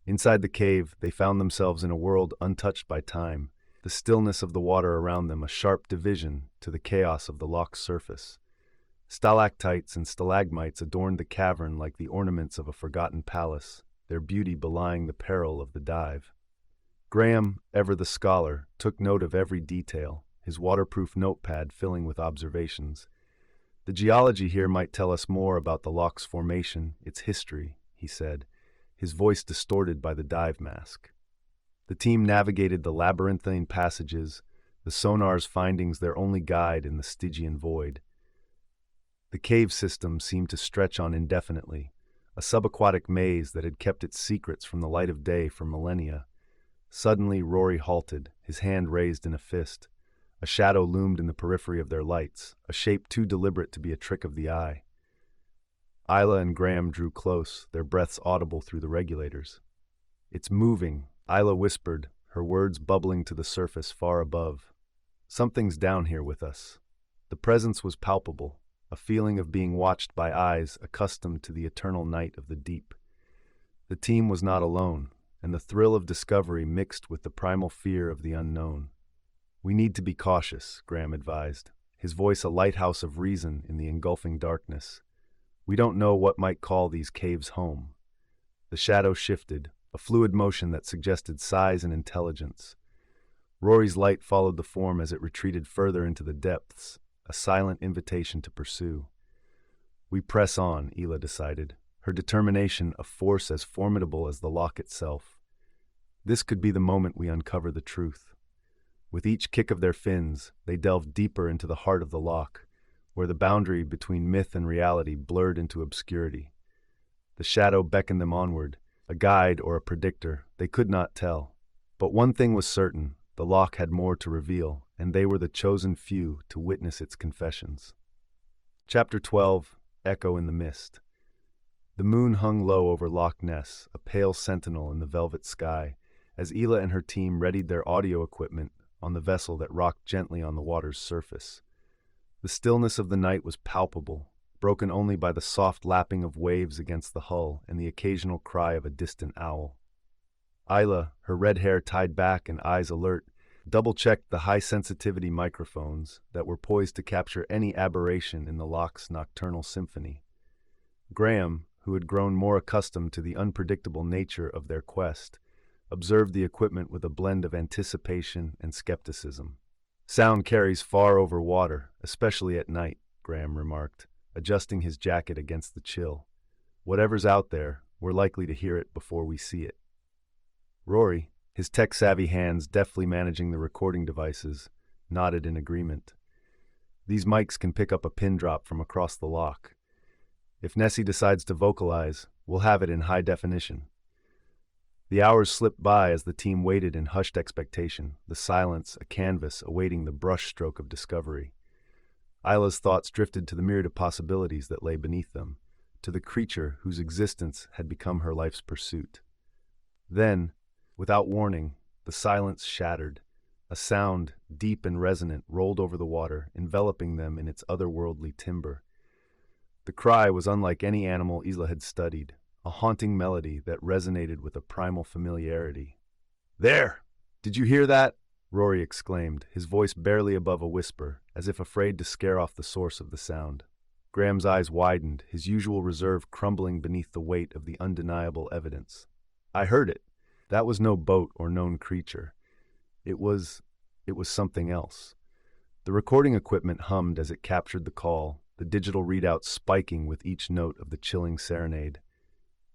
Inside the cave, they found themselves in a world untouched by time, the stillness of the water around them a sharp division to the chaos of the loch's surface. Stalactites and stalagmites adorned the cavern like the ornaments of a forgotten palace, their beauty belying the peril of the dive. Graham, ever the scholar, took note of every detail, his waterproof notepad filling with observations. The geology here might tell us more about the loch's formation, its history, he said, his voice distorted by the dive mask. The team navigated the labyrinthine passages, the sonar's findings their only guide in the Stygian void. The cave system seemed to stretch on indefinitely, a subaquatic maze that had kept its secrets from the light of day for millennia. Suddenly Rory halted, his hand raised in a fist. A shadow loomed in the periphery of their lights, a shape too deliberate to be a trick of the eye. Isla and Graham drew close, their breaths audible through the regulators. "It's moving," Isla whispered, her words bubbling to the surface far above. "Something's down here with us." The presence was palpable, a feeling of being watched by eyes accustomed to the eternal night of the deep. The team was not alone, and the thrill of discovery mixed with the primal fear of the unknown. "We need to be cautious," Graham advised, his voice a lighthouse of reason in the engulfing darkness. "We don't know what might call these caves home." The shadow shifted, a fluid motion that suggested size and intelligence. Rory's light followed the form as it retreated further into the depths, a silent invitation to pursue. "We press on," Isla decided, her determination a force as formidable as the loch itself. "This could be the moment we uncover the truth." With each kick of their fins, they delved deeper into the heart of the loch, where the boundary between myth and reality blurred into obscurity. The shadow beckoned them onward, a guide or a predictor, they could not tell. But one thing was certain, the loch had more to reveal, and they were the chosen few to witness its confessions. Chapter 12, Echo in the Mist. The moon hung low over Loch Ness, a pale sentinel in the velvet sky, as Isla and her team readied their audio equipment on the vessel that rocked gently on the water's surface. The stillness of the night was palpable, broken only by the soft lapping of waves against the hull and the occasional cry of a distant owl. Isla, her red hair tied back and eyes alert, double-checked the high-sensitivity microphones that were poised to capture any aberration in the loch's nocturnal symphony. Graham, who had grown more accustomed to the unpredictable nature of their quest, observed the equipment with a blend of anticipation and skepticism. "Sound carries far over water, especially at night," Graham remarked, adjusting his jacket against the chill. "Whatever's out there, we're likely to hear it before we see it." Rory, his tech-savvy hands deftly managing the recording devices, nodded in agreement. "These mics can pick up a pin drop from across the loch. If Nessie decides to vocalize, we'll have it in high definition." The hours slipped by as the team waited in hushed expectation, the silence a canvas awaiting the brushstroke of discovery. Isla's thoughts drifted to the myriad of possibilities that lay beneath them, to the creature whose existence had become her life's pursuit. Then, without warning, the silence shattered. A sound, deep and resonant, rolled over the water, enveloping them in its otherworldly timbre. The cry was unlike any animal Isla had studied, a haunting melody that resonated with a primal familiarity. "There! Did you hear that?" Rory exclaimed, his voice barely above a whisper, as if afraid to scare off the source of the sound. Graham's eyes widened, his usual reserve crumbling beneath the weight of the undeniable evidence. "I heard it. That was no boat or known creature. It was something else." The recording equipment hummed as it captured the call, the digital readout spiking with each note of the chilling serenade.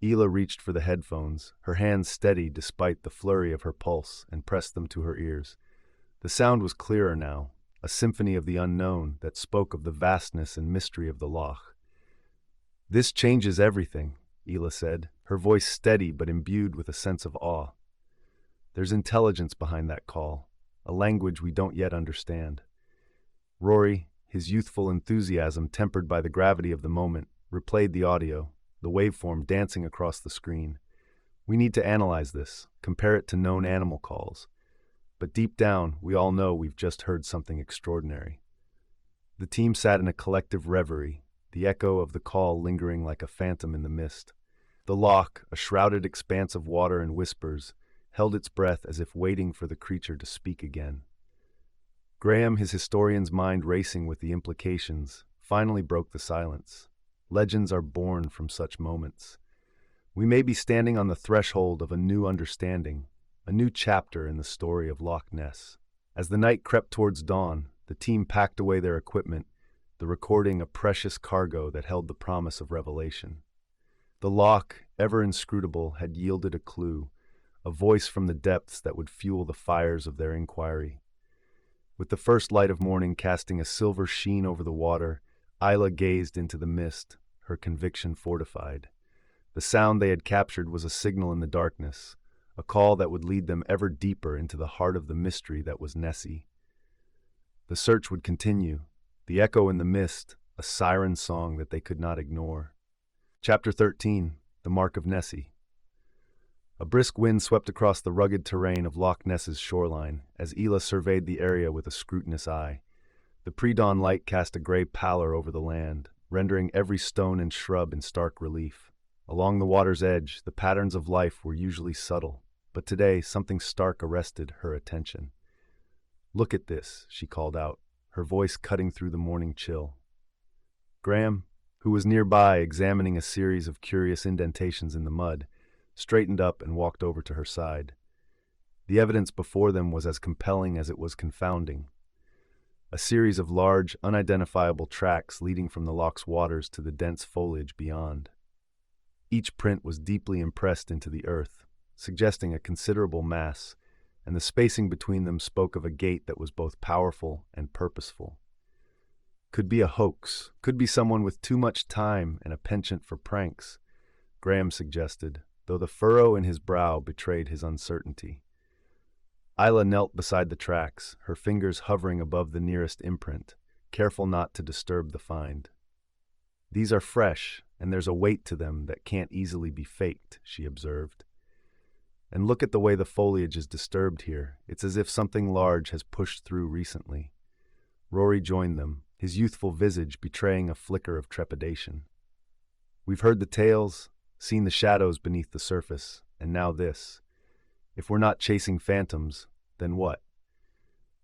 Isla reached for the headphones, her hands steady despite the flurry of her pulse, and pressed them to her ears. The sound was clearer now, a symphony of the unknown that spoke of the vastness and mystery of the loch. "This changes everything," Isla said, her voice steady but imbued with a sense of awe. "There's intelligence behind that call, a language we don't yet understand." Rory, his youthful enthusiasm tempered by the gravity of the moment, replayed the audio, the waveform dancing across the screen. "We need to analyze this, compare it to known animal calls." but deep down, we all know we've just heard something extraordinary. The team sat in a collective reverie, the echo of the call lingering like a phantom in the mist. The loch, a shrouded expanse of water and whispers, held its breath as if waiting for the creature to speak again. Graham, his historian's mind racing with the implications, finally broke the silence. Legends are born from such moments. We may be standing on the threshold of a new understanding, a new chapter in the story of Loch Ness. As the night crept towards dawn, the team packed away their equipment, the recording a precious cargo that held the promise of revelation. The loch, ever inscrutable, had yielded a clue, a voice from the depths that would fuel the fires of their inquiry. With the first light of morning casting a silver sheen over the water, Isla gazed into the mist, her conviction fortified. The sound they had captured was a signal in the darkness, a call that would lead them ever deeper into the heart of the mystery that was Nessie. The search would continue, the echo in the mist, a siren song that they could not ignore. Chapter 13, The Mark of Nessie. A brisk wind swept across the rugged terrain of Loch Ness's shoreline as Isla surveyed the area with a scrutinous eye. The pre-dawn light cast a gray pallor over the land, rendering every stone and shrub in stark relief. Along the water's edge, the patterns of life were usually subtle, but today something stark arrested her attention. "Look at this," she called out, her voice cutting through the morning chill. Graham, who was nearby examining a series of curious indentations in the mud, straightened up and walked over to her side. The evidence before them was as compelling as it was confounding. A series of large, unidentifiable tracks leading from the loch's waters to the dense foliage beyond. Each print was deeply impressed into the earth, suggesting a considerable mass, and the spacing between them spoke of a gait that was both powerful and purposeful. Could be a hoax, could be someone with too much time and a penchant for pranks, Graham suggested, though the furrow in his brow betrayed his uncertainty. Isla knelt beside the tracks, her fingers hovering above the nearest imprint, careful not to disturb the find. "These are fresh, and there's a weight to them that can't easily be faked," she observed. "And look at the way the foliage is disturbed here. It's as if something large has pushed through recently." Rory joined them, his youthful visage betraying a flicker of trepidation. "We've heard the tales, seen the shadows beneath the surface, and now this. If we're not chasing phantoms, then what?"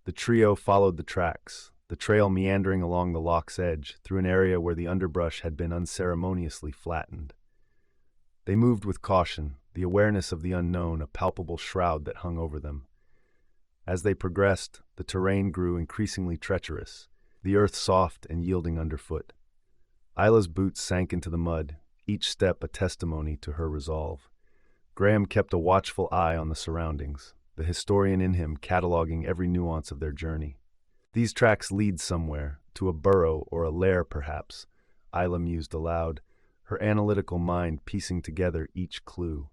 The trio followed the tracks, the trail meandering along the loch's edge through an area where the underbrush had been unceremoniously flattened. They moved with caution, the awareness of the unknown a palpable shroud that hung over them. As they progressed, the terrain grew increasingly treacherous, the earth soft and yielding underfoot. Isla's boots sank into the mud, each step a testimony to her resolve. Graham kept a watchful eye on the surroundings, the historian in him cataloging every nuance of their journey. "These tracks lead somewhere, to a burrow or a lair perhaps," Isla mused aloud, her analytical mind piecing together each clue.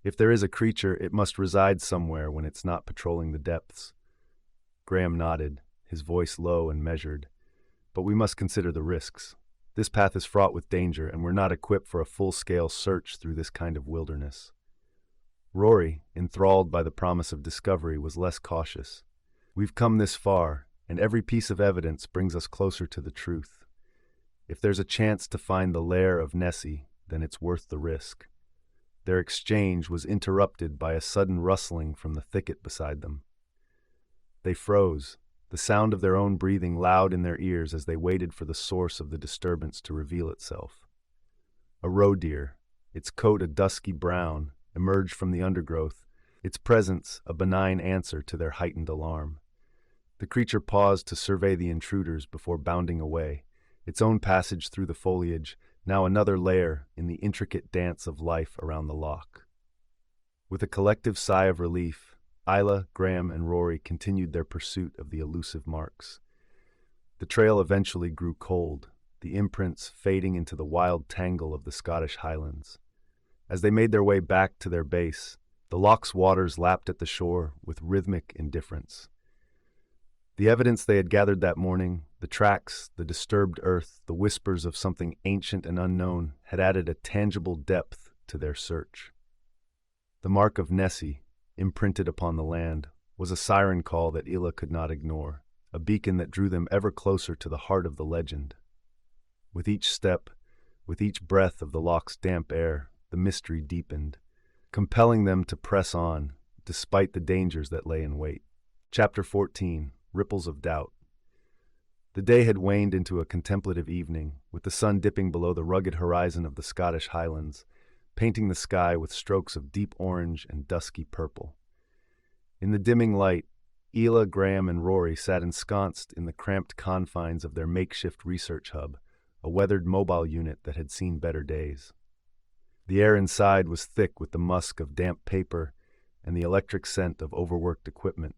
"If there is a creature, it must reside somewhere when it's not patrolling the depths." Graham nodded, his voice low and measured. "But we must consider the risks. This path is fraught with danger, and we're not equipped for a full-scale search through this kind of wilderness." Rory, enthralled by the promise of discovery, was less cautious. "We've come this far, and every piece of evidence brings us closer to the truth. If there's a chance to find the lair of Nessie, then it's worth the risk." Their exchange was interrupted by a sudden rustling from the thicket beside them. They froze, the sound of their own breathing loud in their ears as they waited for the source of the disturbance to reveal itself. A roe deer, its coat a dusky brown, emerged from the undergrowth, its presence a benign answer to their heightened alarm. The creature paused to survey the intruders before bounding away, its own passage through the foliage, now another layer in the intricate dance of life around the loch. With a collective sigh of relief, Isla, Graham, and Rory continued their pursuit of the elusive marks. The trail eventually grew cold, the imprints fading into the wild tangle of the Scottish Highlands. As they made their way back to their base, the loch's waters lapped at the shore with rhythmic indifference. The evidence they had gathered that morning, the tracks, the disturbed earth, the whispers of something ancient and unknown, had added a tangible depth to their search. The mark of Nessie, imprinted upon the land, was a siren call that Isla could not ignore, a beacon that drew them ever closer to the heart of the legend. With each step, with each breath of the loch's damp air, the mystery deepened, compelling them to press on, despite the dangers that lay in wait. Chapter 14, Ripples of Doubt. The day had waned into a contemplative evening, with the sun dipping below the rugged horizon of the Scottish Highlands, painting the sky with strokes of deep orange and dusky purple. In the dimming light, Isla, Graham, and Rory sat ensconced in the cramped confines of their makeshift research hub, a weathered mobile unit that had seen better days. The air inside was thick with the musk of damp paper and the electric scent of overworked equipment.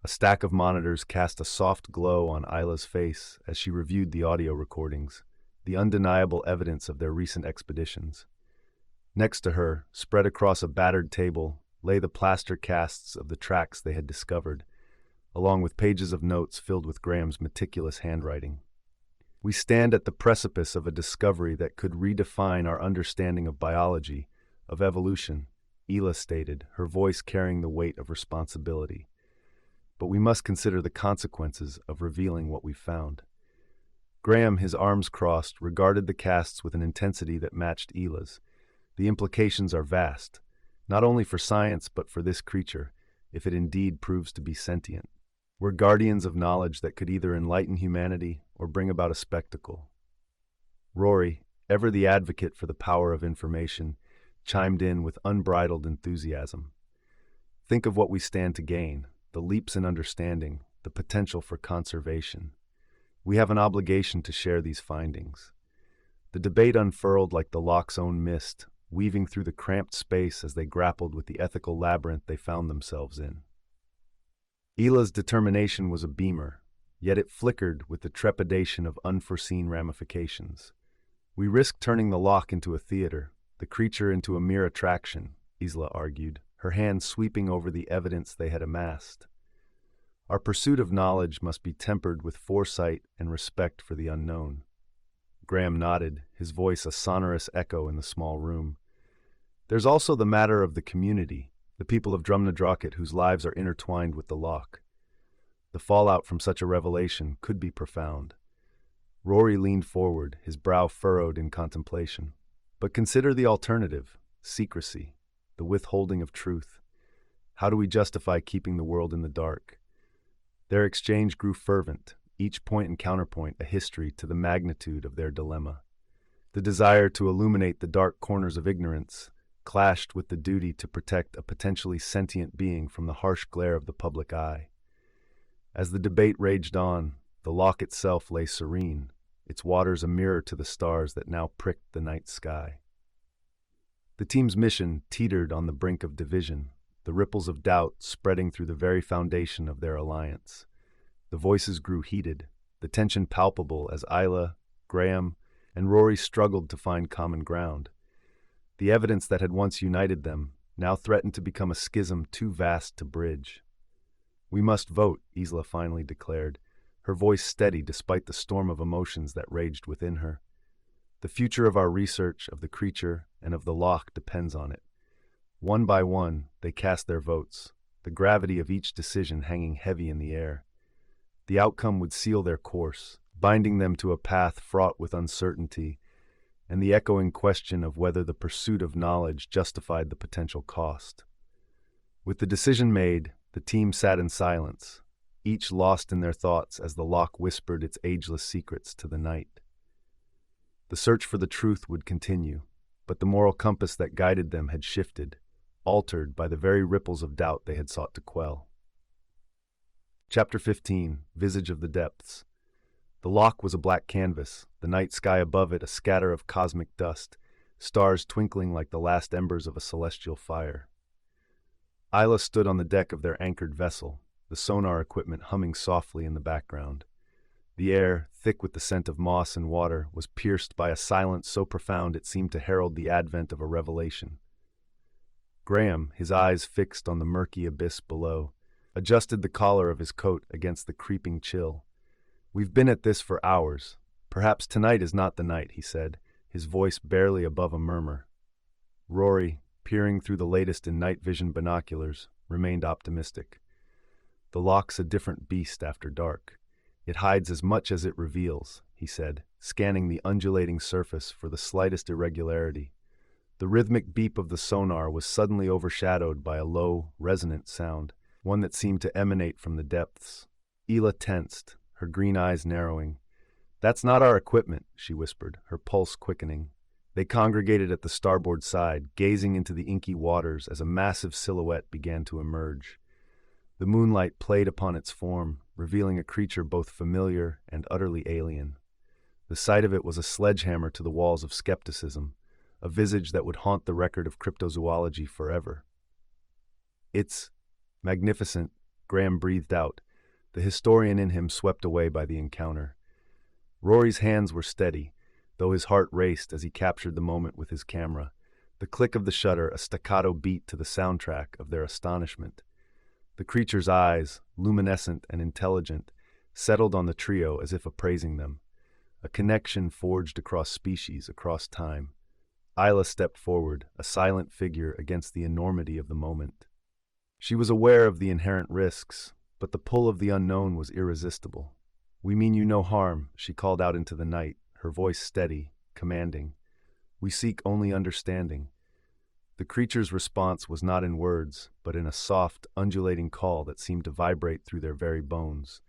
A stack of monitors cast a soft glow on Isla's face as she reviewed the audio recordings, the undeniable evidence of their recent expeditions. Next to her, spread across a battered table, lay the plaster casts of the tracks they had discovered, along with pages of notes filled with Graham's meticulous handwriting. "We stand at the precipice of a discovery that could redefine our understanding of biology, of evolution," Isla stated, her voice carrying the weight of responsibility. "But we must consider the consequences of revealing what we've found." Graham, his arms crossed, regarded the casts with an intensity that matched Isla's. "The implications are vast, not only for science but for this creature, if it indeed proves to be sentient. We're guardians of knowledge that could either enlighten humanity or bring about a spectacle." Rory, ever the advocate for the power of information, chimed in with unbridled enthusiasm. "Think of what we stand to gain, the leaps in understanding, the potential for conservation. We have an obligation to share these findings." The debate unfurled like the loch's own mist, weaving through the cramped space as they grappled with the ethical labyrinth they found themselves in. Isla's determination was a beamer, yet it flickered with the trepidation of unforeseen ramifications. "We risk turning the loch into a theater, the creature into a mere attraction," Isla argued, her hand sweeping over the evidence they had amassed. "Our pursuit of knowledge must be tempered with foresight and respect for the unknown." Graham nodded, his voice a sonorous echo in the small room. "There's also the matter of the community, the people of Drumnadrocket whose lives are intertwined with the loch. The fallout from such a revelation could be profound." Rory leaned forward, his brow furrowed in contemplation. "But consider the alternative, secrecy, the withholding of truth. How do we justify keeping the world in the dark?" Their exchange grew fervent, each point and counterpoint a history to the magnitude of their dilemma. The desire to illuminate the dark corners of ignorance clashed with the duty to protect a potentially sentient being from the harsh glare of the public eye. As the debate raged on, the loch itself lay serene, its waters a mirror to the stars that now pricked the night sky. The team's mission teetered on the brink of division, the ripples of doubt spreading through the very foundation of their alliance. The voices grew heated, the tension palpable as Isla, Graham, and Rory struggled to find common ground. The evidence that had once united them now threatened to become a schism too vast to bridge. "We must vote," Isla finally declared, her voice steady despite the storm of emotions that raged within her. "The future of our research of the creature and of the loch depends on it." One by one, they cast their votes, the gravity of each decision hanging heavy in the air. The outcome would seal their course, binding them to a path fraught with uncertainty and the echoing question of whether the pursuit of knowledge justified the potential cost. With the decision made, the team sat in silence, each lost in their thoughts as the loch whispered its ageless secrets to the night. The search for the truth would continue, but the moral compass that guided them had shifted, altered by the very ripples of doubt they had sought to quell. Chapter 15, Visage of the Depths. The loch was a black canvas, the night sky above it a scatter of cosmic dust, stars twinkling like the last embers of a celestial fire. Isla stood on the deck of their anchored vessel, the sonar equipment humming softly in the background. The air, thick with the scent of moss and water, was pierced by a silence so profound it seemed to herald the advent of a revelation. Graham, his eyes fixed on the murky abyss below, adjusted the collar of his coat against the creeping chill. "We've been at this for hours. Perhaps tonight is not the night," he said, his voice barely above a murmur. Rory, peering through the latest in night vision binoculars, remained optimistic. The loch's a different beast after dark. It hides as much as it reveals, he said, scanning the undulating surface for the slightest irregularity. The rhythmic beep of the sonar was suddenly overshadowed by a low, resonant sound, one that seemed to emanate from the depths. Isla tensed, her green eyes narrowing. "That's not our equipment," she whispered, her pulse quickening. They congregated at the starboard side, gazing into the inky waters as a massive silhouette began to emerge. The moonlight played upon its form, revealing a creature both familiar and utterly alien. The sight of it was a sledgehammer to the walls of skepticism, a visage that would haunt the record of cryptozoology forever. "It's magnificent," Graham breathed out, the historian in him swept away by the encounter. Rory's hands were steady, though his heart raced as he captured the moment with his camera, the click of the shutter a staccato beat to the soundtrack of their astonishment. The creature's eyes, luminescent and intelligent, settled on the trio as if appraising them, a connection forged across species, across time. Isla stepped forward, a silent figure against the enormity of the moment. She was aware of the inherent risks, but the pull of the unknown was irresistible. "We mean you no harm," she called out into the night, her voice steady, commanding. "We seek only understanding." The creature's response was not in words, but in a soft, undulating call that seemed to vibrate through their very bones.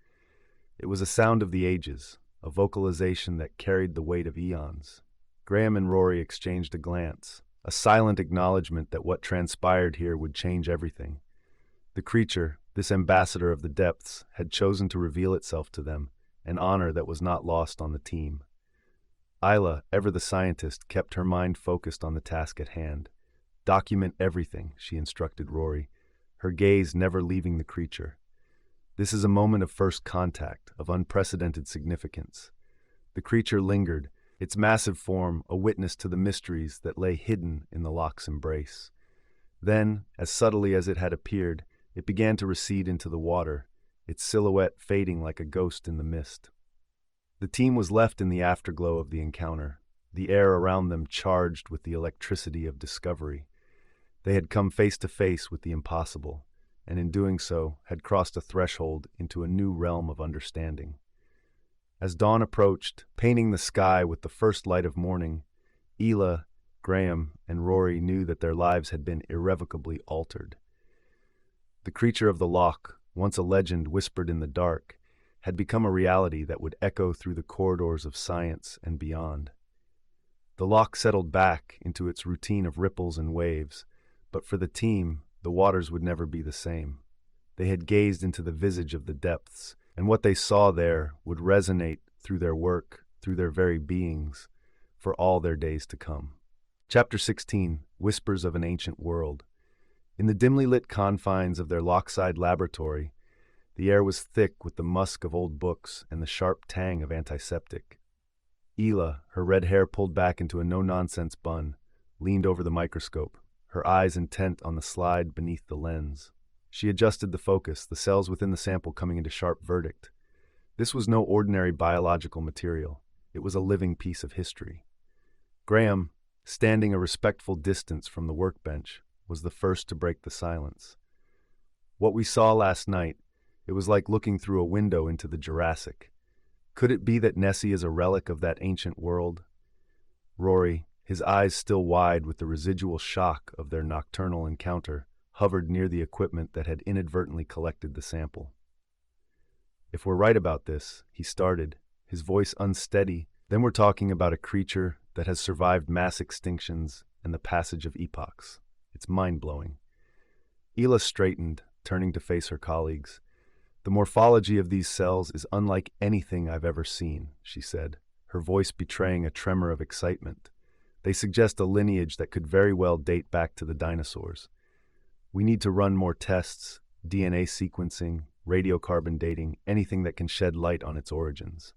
It was a sound of the ages, a vocalization that carried the weight of eons. Graham and Rory exchanged a glance, a silent acknowledgement that what transpired here would change everything. The creature, this ambassador of the depths, had chosen to reveal itself to them, an honor that was not lost on the team. Isla, ever the scientist, kept her mind focused on the task at hand. "Document everything," she instructed Rory, her gaze never leaving the creature. "This is a moment of first contact, of unprecedented significance." The creature lingered, its massive form a witness to the mysteries that lay hidden in the loch's embrace. Then, as subtly as it had appeared, it began to recede into the water, its silhouette fading like a ghost in the mist. The team was left in the afterglow of the encounter, the air around them charged with the electricity of discovery. They had come face to face with the impossible, and in doing so had crossed a threshold into a new realm of understanding. As dawn approached, painting the sky with the first light of morning, Isla, Graham, and Rory knew that their lives had been irrevocably altered. The creature of the loch, once a legend whispered in the dark, had become a reality that would echo through the corridors of science and beyond. The loch settled back into its routine of ripples and waves, but for the team, the waters would never be the same. They had gazed into the visage of the depths, and what they saw there would resonate through their work, through their very beings, for all their days to come. Chapter 16, Whispers of an Ancient World. In the dimly lit confines of their lochside laboratory, the air was thick with the musk of old books and the sharp tang of antiseptic. Isla, her red hair pulled back into a no-nonsense bun, leaned over the microscope, her eyes intent on the slide beneath the lens. She adjusted the focus, the cells within the sample coming into sharp verdict. This was no ordinary biological material. It was a living piece of history. Graham, standing a respectful distance from the workbench, was the first to break the silence. "What we saw last night, it was like looking through a window into the Jurassic. Could it be that Nessie is a relic of that ancient world?" Rory, his eyes still wide with the residual shock of their nocturnal encounter, hovered near the equipment that had inadvertently collected the sample. "If we're right about this," he started, his voice unsteady, "then we're talking about a creature that has survived mass extinctions and the passage of epochs. It's mind-blowing." Isla straightened, turning to face her colleagues. "The morphology of these cells is unlike anything I've ever seen," she said, her voice betraying a tremor of excitement. "They suggest a lineage that could very well date back to the dinosaurs. We need to run more tests, DNA sequencing, radiocarbon dating, anything that can shed light on its origins."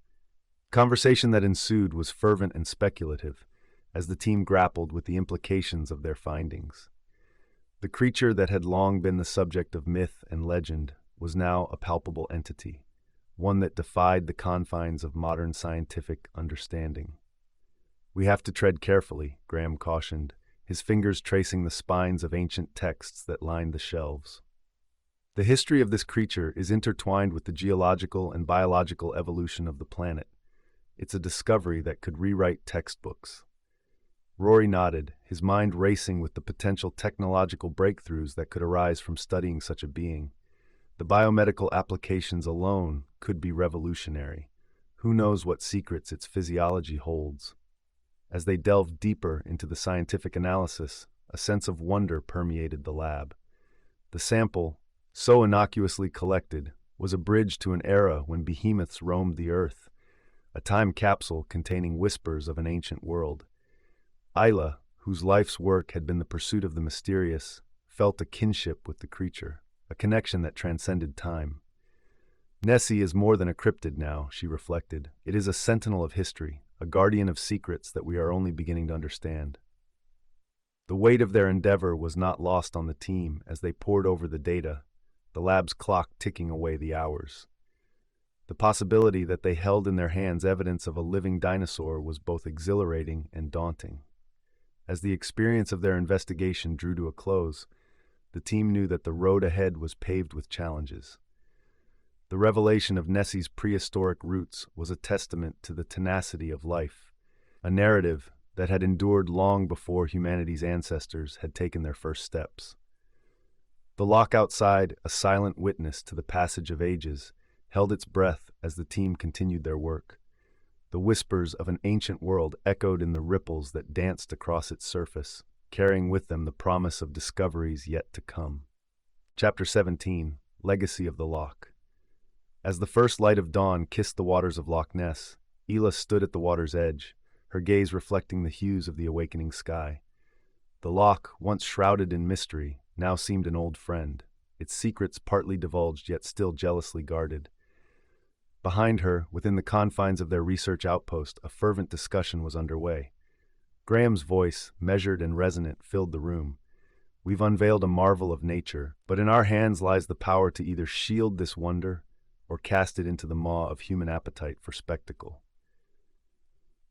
The conversation that ensued was fervent and speculative, as the team grappled with the implications of their findings. The creature that had long been the subject of myth and legend was now a palpable entity, one that defied the confines of modern scientific understanding. "We have to tread carefully," Graham cautioned, his fingers tracing the spines of ancient texts that lined the shelves. The history of this creature is intertwined with the geological and biological evolution of the planet. It's a discovery that could rewrite textbooks. Rory nodded, his mind racing with the potential technological breakthroughs that could arise from studying such a being. The biomedical applications alone could be revolutionary. Who knows what secrets its physiology holds? As they delved deeper into the scientific analysis, a sense of wonder permeated the lab. The sample, so innocuously collected, was a bridge to an era when behemoths roamed the earth, a time capsule containing whispers of an ancient world. Isla, whose life's work had been the pursuit of the mysterious, felt a kinship with the creature, a connection that transcended time. Nessie is more than a cryptid now, she reflected. It is a sentinel of history, a guardian of secrets that we are only beginning to understand. The weight of their endeavor was not lost on the team as they pored over the data, the lab's clock ticking away the hours. The possibility that they held in their hands evidence of a living dinosaur was both exhilarating and daunting. As the experience of their investigation drew to a close, the team knew that the road ahead was paved with challenges. The revelation of Nessie's prehistoric roots was a testament to the tenacity of life, a narrative that had endured long before humanity's ancestors had taken their first steps. The loch outside, a silent witness to the passage of ages, held its breath as the team continued their work. The whispers of an ancient world echoed in the ripples that danced across its surface, carrying with them the promise of discoveries yet to come. Chapter 17, Legacy of the Loch. As the first light of dawn kissed the waters of Loch Ness, Isla stood at the water's edge, her gaze reflecting the hues of the awakening sky. The loch, once shrouded in mystery, now seemed an old friend, its secrets partly divulged yet still jealously guarded. Behind her, within the confines of their research outpost, a fervent discussion was underway. Graham's voice, measured and resonant, filled the room. We've unveiled a marvel of nature, but in our hands lies the power to either shield this wonder or cast it into the maw of human appetite for spectacle.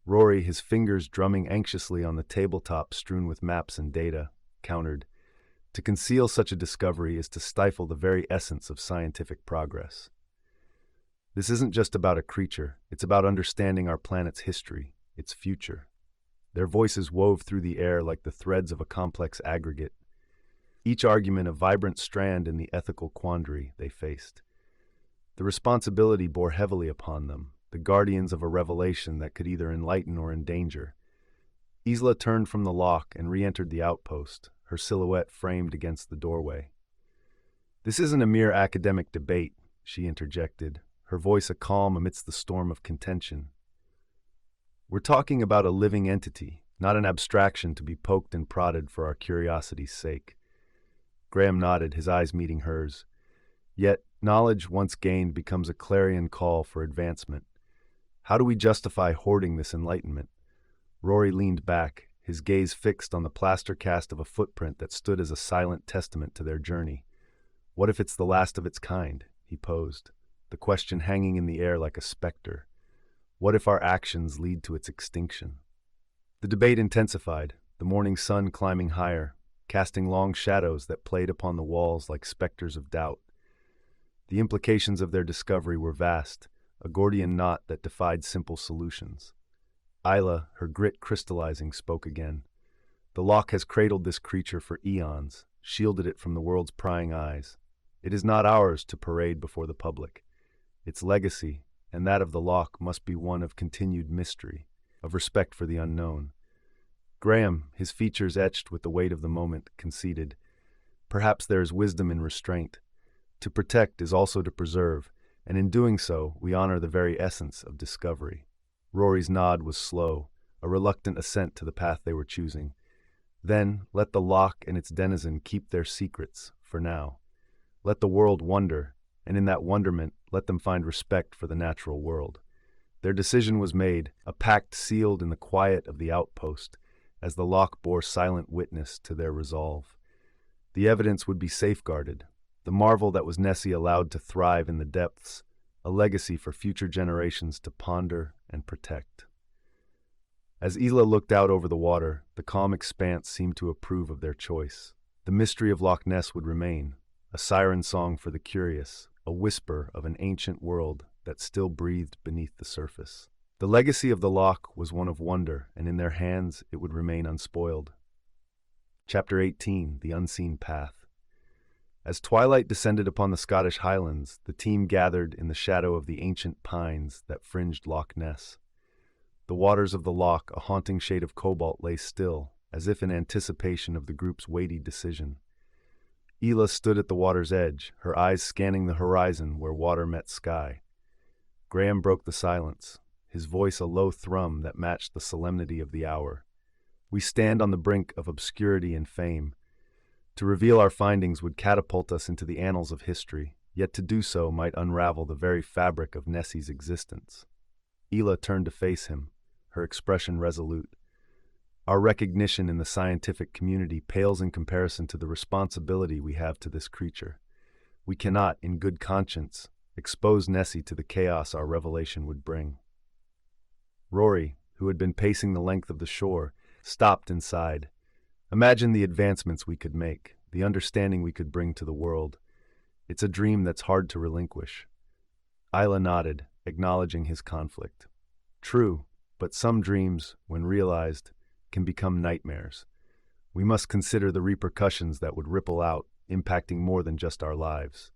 Rory, his fingers drumming anxiously on the tabletop strewn with maps and data, countered, "To conceal such a discovery is to stifle the very essence of scientific progress. This isn't just about a creature, it's about understanding our planet's history, its future." Their voices wove through the air like the threads of a complex aggregate, each argument a vibrant strand in the ethical quandary they faced. The responsibility bore heavily upon them, the guardians of a revelation that could either enlighten or endanger. Isla turned from the loch and re-entered the outpost, her silhouette framed against the doorway. "This isn't a mere academic debate," she interjected, her voice a calm amidst the storm of contention. "We're talking about a living entity, not an abstraction to be poked and prodded for our curiosity's sake." Graham nodded, his eyes meeting hers. Yet, knowledge once gained becomes a clarion call for advancement. How do we justify hoarding this enlightenment? Rory leaned back, his gaze fixed on the plaster cast of a footprint that stood as a silent testament to their journey. What if it's the last of its kind? He posed, the question hanging in the air like a specter. What if our actions lead to its extinction? The debate intensified, the morning sun climbing higher, casting long shadows that played upon the walls like specters of doubt. The implications of their discovery were vast, a Gordian knot that defied simple solutions. Isla, her grit crystallizing, spoke again. "The loch has cradled this creature for eons, shielded it from the world's prying eyes. It is not ours to parade before the public. Its legacy, and that of the loch, must be one of continued mystery, of respect for the unknown." Graham, his features etched with the weight of the moment, conceded, "Perhaps there is wisdom in restraint. To protect is also to preserve, and in doing so, we honor the very essence of discovery." Rory's nod was slow, a reluctant assent to the path they were choosing. "Then, let the loch and its denizen keep their secrets, for now. Let the world wonder, and in that wonderment, let them find respect for the natural world." Their decision was made, a pact sealed in the quiet of the outpost, as the loch bore silent witness to their resolve. The evidence would be safeguarded, the marvel that was Nessie allowed to thrive in the depths, a legacy for future generations to ponder and protect. As Isla looked out over the water, the calm expanse seemed to approve of their choice. The mystery of Loch Ness would remain, a siren song for the curious, a whisper of an ancient world that still breathed beneath the surface. The legacy of the loch was one of wonder, and in their hands it would remain unspoiled. Chapter 18: The Unseen Path. As twilight descended upon the Scottish Highlands, the team gathered in the shadow of the ancient pines that fringed Loch Ness. The waters of the loch, a haunting shade of cobalt, lay still, as if in anticipation of the group's weighty decision. Isla stood at the water's edge, her eyes scanning the horizon where water met sky. Graham broke the silence, his voice a low thrum that matched the solemnity of the hour. We stand on the brink of obscurity and fame. To reveal our findings would catapult us into the annals of history, yet to do so might unravel the very fabric of Nessie's existence. Isla turned to face him, her expression resolute. Our recognition in the scientific community pales in comparison to the responsibility we have to this creature. We cannot, in good conscience, expose Nessie to the chaos our revelation would bring. Rory, who had been pacing the length of the shore, stopped and sighed. Imagine the advancements we could make, the understanding we could bring to the world. It's a dream that's hard to relinquish. Isla nodded, acknowledging his conflict. True, but some dreams, when realized, can become nightmares. We must consider the repercussions that would ripple out, impacting more than just our lives.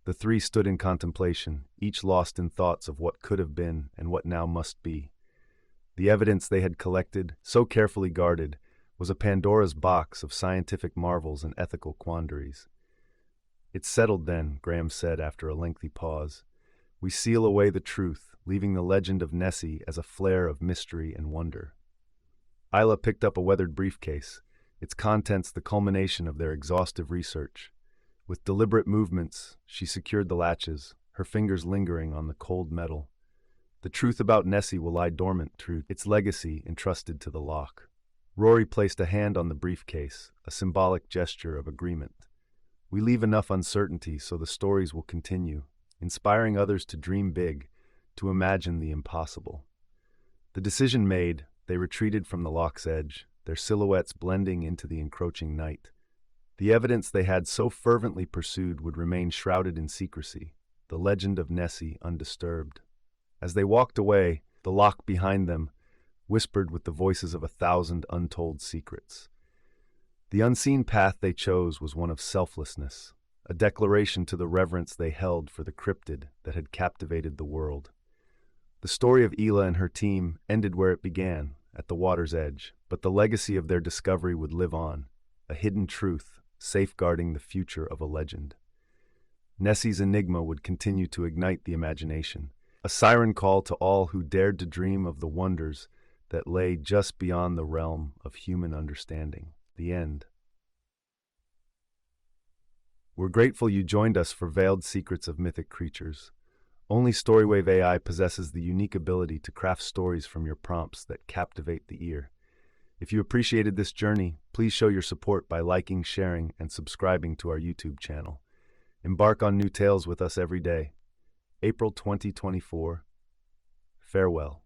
The three stood in contemplation, each lost in thoughts of what could have been and what now must be. The evidence they had collected, so carefully guarded, was a Pandora's box of scientific marvels and ethical quandaries. It's settled then, Graham said after a lengthy pause. We seal away the truth, leaving the legend of Nessie as a flare of mystery and wonder. Isla picked up a weathered briefcase, its contents the culmination of their exhaustive research. With deliberate movements, she secured the latches, her fingers lingering on the cold metal. The truth about Nessie will lie dormant through its legacy entrusted to the loch. Rory placed a hand on the briefcase, a symbolic gesture of agreement. We leave enough uncertainty so the stories will continue, inspiring others to dream big, to imagine the impossible. The decision made, they retreated from the loch's edge, their silhouettes blending into the encroaching night. The evidence they had so fervently pursued would remain shrouded in secrecy, the legend of Nessie undisturbed. As they walked away, the loch behind them whispered with the voices of 1,000 untold secrets. The unseen path they chose was one of selflessness, a declaration to the reverence they held for the cryptid that had captivated the world. The story of Isla and her team ended where it began, at the water's edge, but the legacy of their discovery would live on, a hidden truth, safeguarding the future of a legend. Nessie's enigma would continue to ignite the imagination, a siren call to all who dared to dream of the wonders that lay just beyond the realm of human understanding. The end. We're grateful you joined us for Veiled Secrets of Mythic Creatures. Only StoryWave.ai possesses the unique ability to craft stories from your prompts that captivate the ear. If you appreciated this journey, please show your support by liking, sharing, and subscribing to our YouTube channel. Embark on new tales with us every day. April 2024. Farewell.